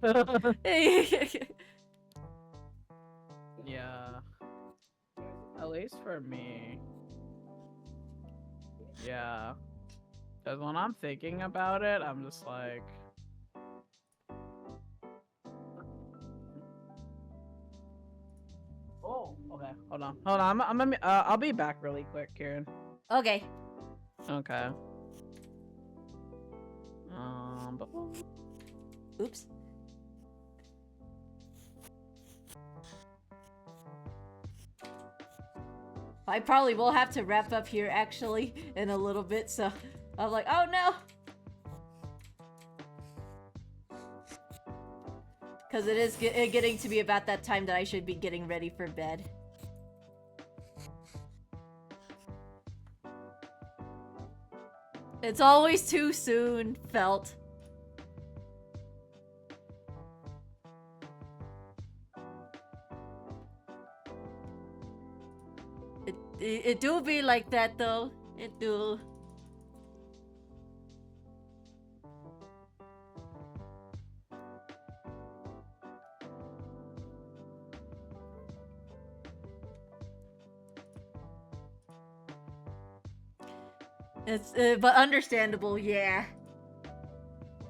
Yeah. At least for me. Yeah. Because when I'm thinking about it, I'm just like... Oh, okay. Hold on. Hold on. I'll be back really quick, Kieran. Okay. Okay. But... Oops. I probably will have to wrap up here actually in a little bit, so I'm like, oh no! Because it is getting to be about that time that I should be getting ready for bed. It's always too soon, felt. It do be like that though. It do. It's but understandable, yeah.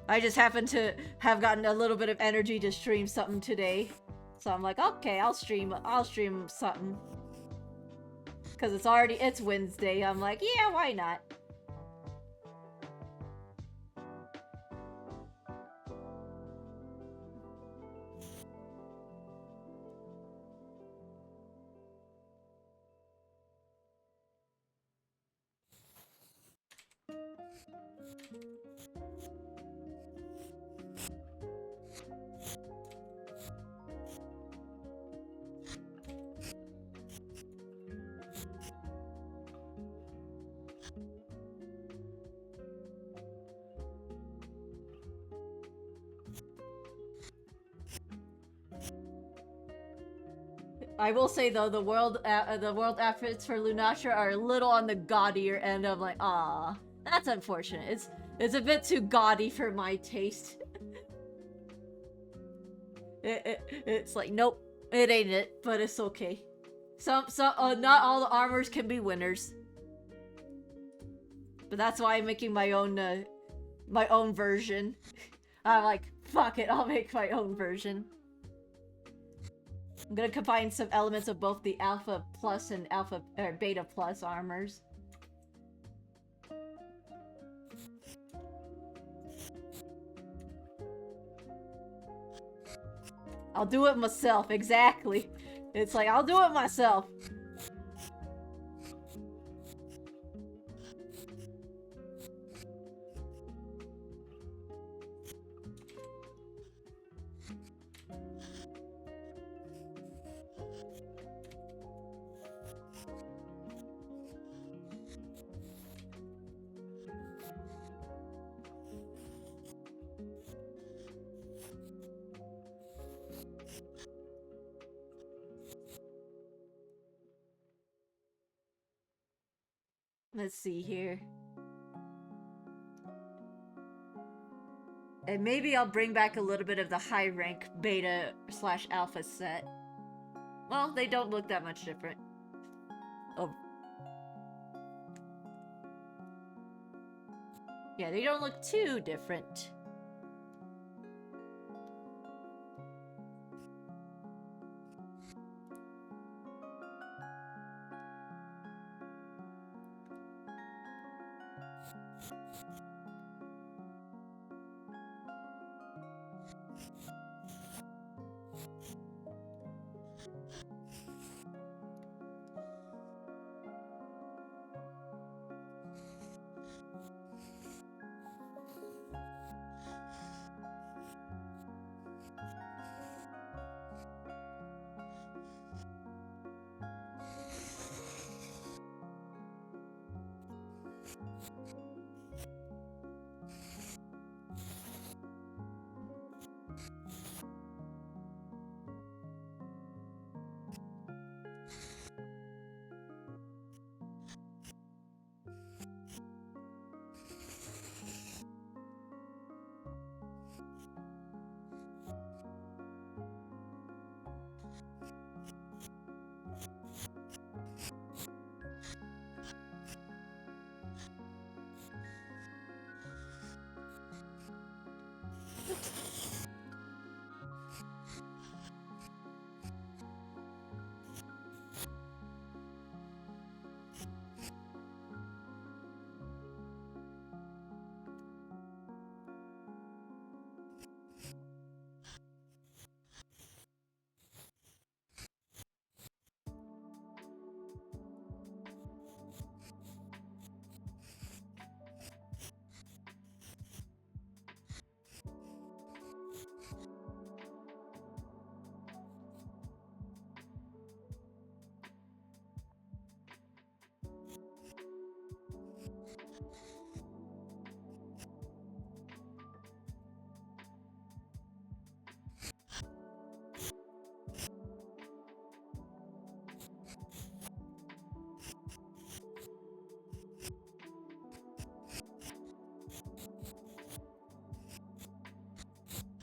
I just happen to have gotten a little bit of energy to stream something today. So I'm like, okay, I'll stream something. Cause it's Wednesday. I'm like, yeah, why not? I will say though, the world outfits for Lunatra are a little on the gaudier end. Of like, ah, that's unfortunate. It's a bit too gaudy for my taste. It's like, nope, it ain't it, but it's okay. Not all the armors can be winners. But that's why I'm making my own version. I'm like, fuck it, I'll make my own version. I'm gonna combine some elements of both the Alpha Plus and Beta Plus armors. I'll do it myself, exactly. It's like, I'll do it myself. Let's see here. And maybe I'll bring back a little bit of the high rank beta slash alpha set. Well, they don't look that much different. Oh. Yeah, they don't look too different.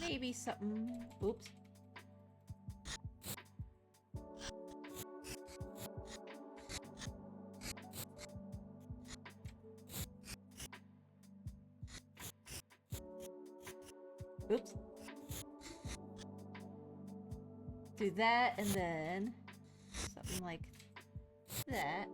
Maybe something. Oops. Oops. Do that and then something like that.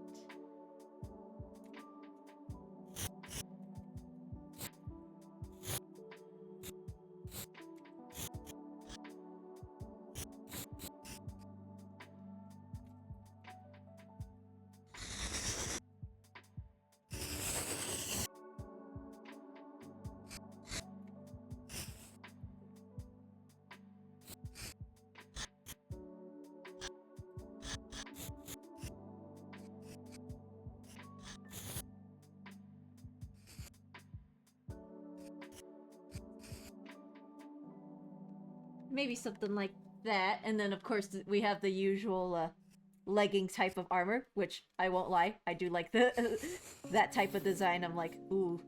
Maybe something like that. And then, of course, we have the usual legging type of armor, which I won't lie, I do like the that type of design. I'm like, ooh.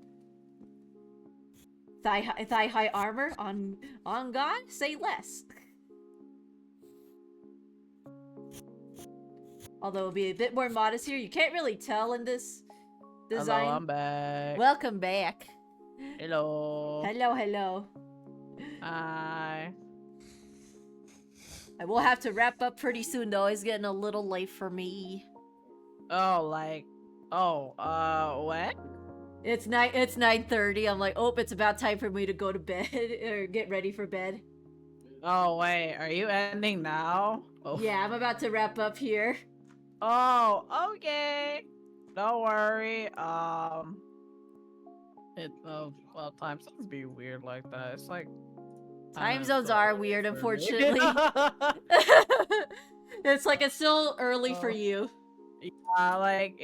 Thigh high armor on God? Say less. Although it'll be a bit more modest here. You can't really tell in this design. Hello, I'm back. Welcome back. Hello. Hello, hello. Hi. I will have to wrap up pretty soon though. It's getting a little late for me. Oh, like, oh, what? It's 9:30. I'm like, oh, it's about time for me to go to bed or get ready for bed. Oh, wait, are you ending now? Oh. Yeah, I'm about to wrap up here. Oh, okay. Don't worry. Well, time zones be weird like that. It's like Time kinda zones so are early weird, for me. unfortunately. It's like it's still early for you. Yeah, like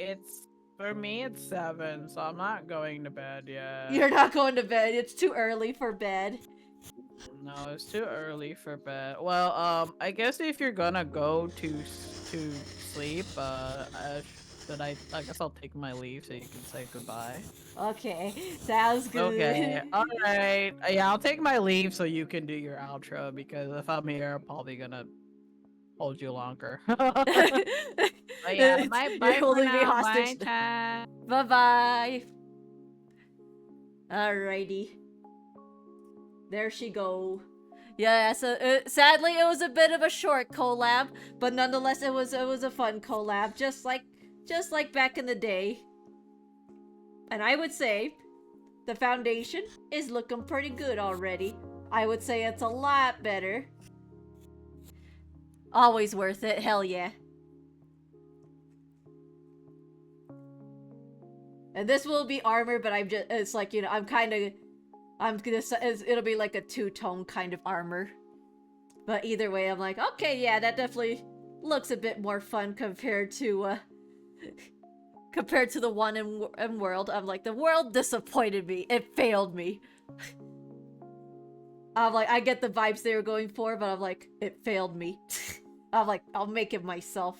for me it's 7, so I'm not going to bed yet. You're not going to bed. It's too early for bed. No, it's too early for bed. Well, I guess if you're gonna go to sleep, but I guess I'll take my leave so you can say goodbye. Okay, sounds Okay, good. alright. Yeah, I'll take my leave so you can do your outro because if I'm here, I'm probably gonna hold you longer. But yeah, You're bye for holding me now. hostage. Bye, chat. Bye bye. Alrighty. There she go. Yeah, so sadly it was a bit of a short collab, but nonetheless it was a fun collab, just like back in the day. And I would say the foundation is looking pretty good already. I would say it's a lot better. Always worth it, hell yeah. And this will be armor, but it's like, you know, it'll be like a two-tone kind of armor. But either way, I'm like, okay, yeah, that definitely looks a bit more fun compared to the one in World. I'm like, the World disappointed me. It failed me. I'm like, I get the vibes they were going for, but I'm like, it failed me. I'm like, I'll make it myself.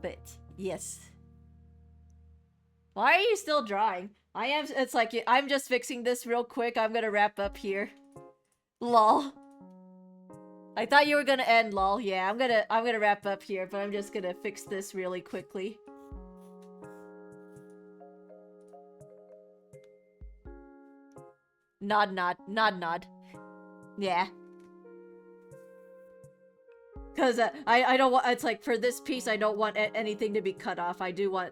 But, yes. Why are you still drawing? It's like, I'm just fixing this real quick. I'm gonna wrap up here. Lol. I thought you were gonna end, lol. Yeah, I'm gonna wrap up here, but I'm just gonna fix this really quickly. Nod, nod, nod, nod. Yeah. Cause I don't want, it's like for this piece I don't want anything to be cut off. I do want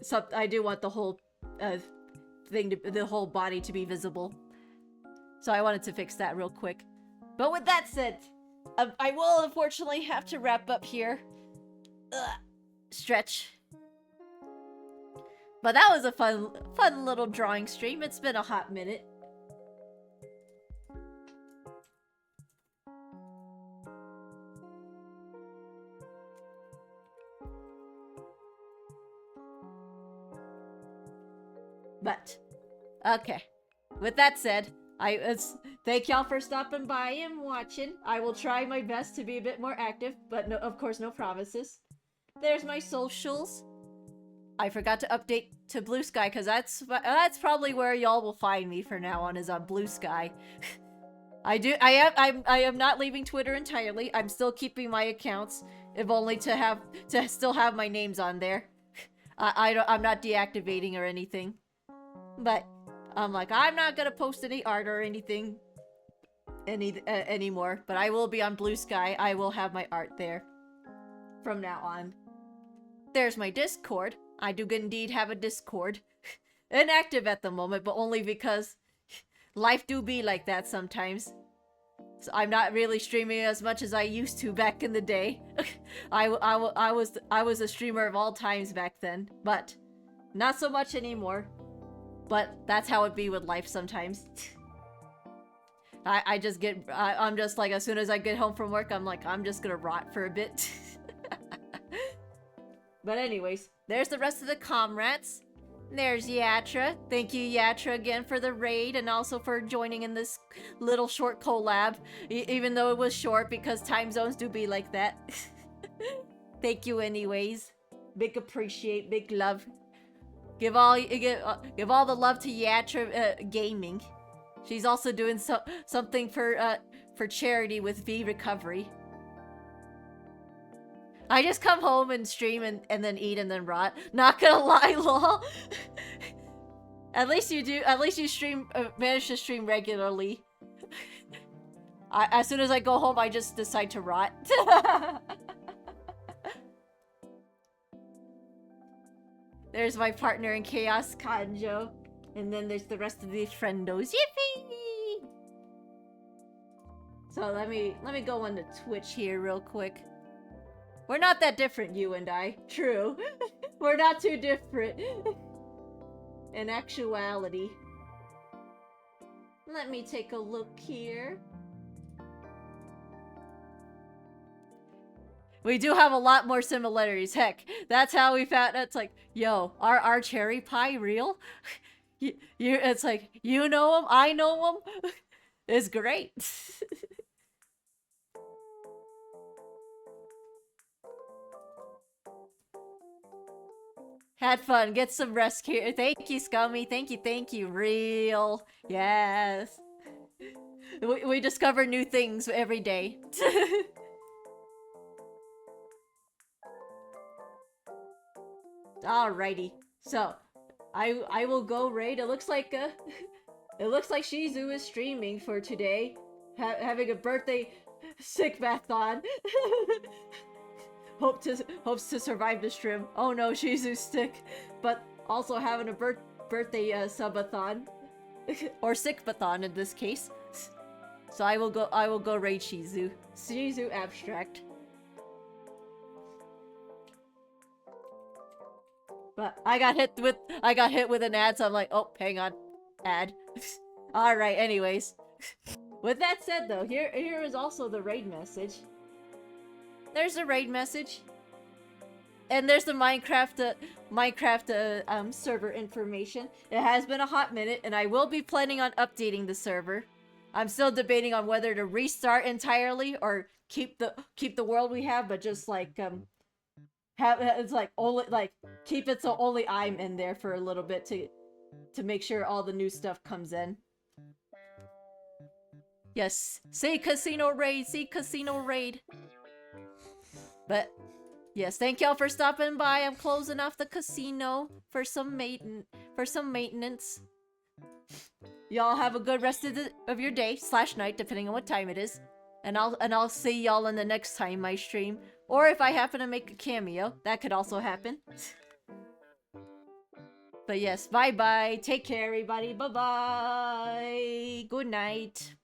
the whole the whole body to be visible. So I wanted to fix that real quick. But with that said, I will unfortunately have to wrap up here. Ugh. Stretch. But that was a fun little drawing stream. It's been a hot minute. But, okay. With that said, thank y'all for stopping by and watching. I will try my best to be a bit more active, but no, of course, no promises. There's my socials. I forgot to update to Blue Sky because that's probably where y'all will find me for now on, is on Blue Sky. I am not leaving Twitter entirely. I'm still keeping my accounts, if only to still have my names on there. I'm not deactivating or anything. But I'm like, I'm not gonna post any art or anything anymore. But I will be on Blue Sky. I will have my art there from now on. There's my Discord. I do indeed have a Discord. Inactive at the moment, but only because life do be like that sometimes. So I'm not really streaming as much as I used to back in the day. I was a streamer of all times back then, but not so much anymore. But that's how it be with life sometimes. I'm just like, as soon as I get home from work, I'm like, I'm just gonna rot for a bit. But anyways, there's the rest of the comrades. There's Yatra. Thank you, Yatra, again for the raid and also for joining in this little short collab. Even though it was short, because time zones do be like that. Thank you anyways. Big appreciate, big love. Give all the love to Yatra Gaming. She's also doing something for charity with V Recovery. I just come home and stream and then eat and then rot. Not gonna lie, lol. At least you do. At least you stream manage to stream regularly. As soon as I go home, I just decide to rot. There's my partner in chaos, Kanjo. And then there's the rest of these friendos. Yippee! So let me go on to Twitch here real quick. We're not that different, you and I. True. We're not too different. In actuality. Let me take a look here. We do have a lot more similarities. Heck, that's how we found. It's like, yo, our cherry pie real? It's like, you know him, I know him. It's great. Had fun. Get some rest here. Thank you, Scummy. Thank you. Real. Yes. We discover new things every day. Alrighty. So, I will go raid. It looks like it looks like Shizu is streaming for today, having a birthday sick mathon. Hopes to survive the stream. Oh no, Shizu's sick, but also having a birthday subathon or sick-bathon in this case. So I will go raid Shizu. Shizu abstract. But I got hit with an ad, so I'm like, oh, hang on, ad. All right. Anyways, with that said, though, here is also the raid message. There's the raid message, and there's the Minecraft server information. It has been a hot minute, and I will be planning on updating the server. I'm still debating on whether to restart entirely or keep the world we have, but just like it's like only like keep it so only I'm in there for a little bit to make sure all the new stuff comes in. Yes, say casino raid, see casino raid. But yes, thank y'all for stopping by. I'm closing off the casino for some maintenance. Y'all have a good rest of your day / night, depending on what time it is. And I'll see y'all in the next time I stream. Or if I happen to make a cameo, that could also happen. But yes, bye-bye. Take care, everybody. Bye-bye. Good night.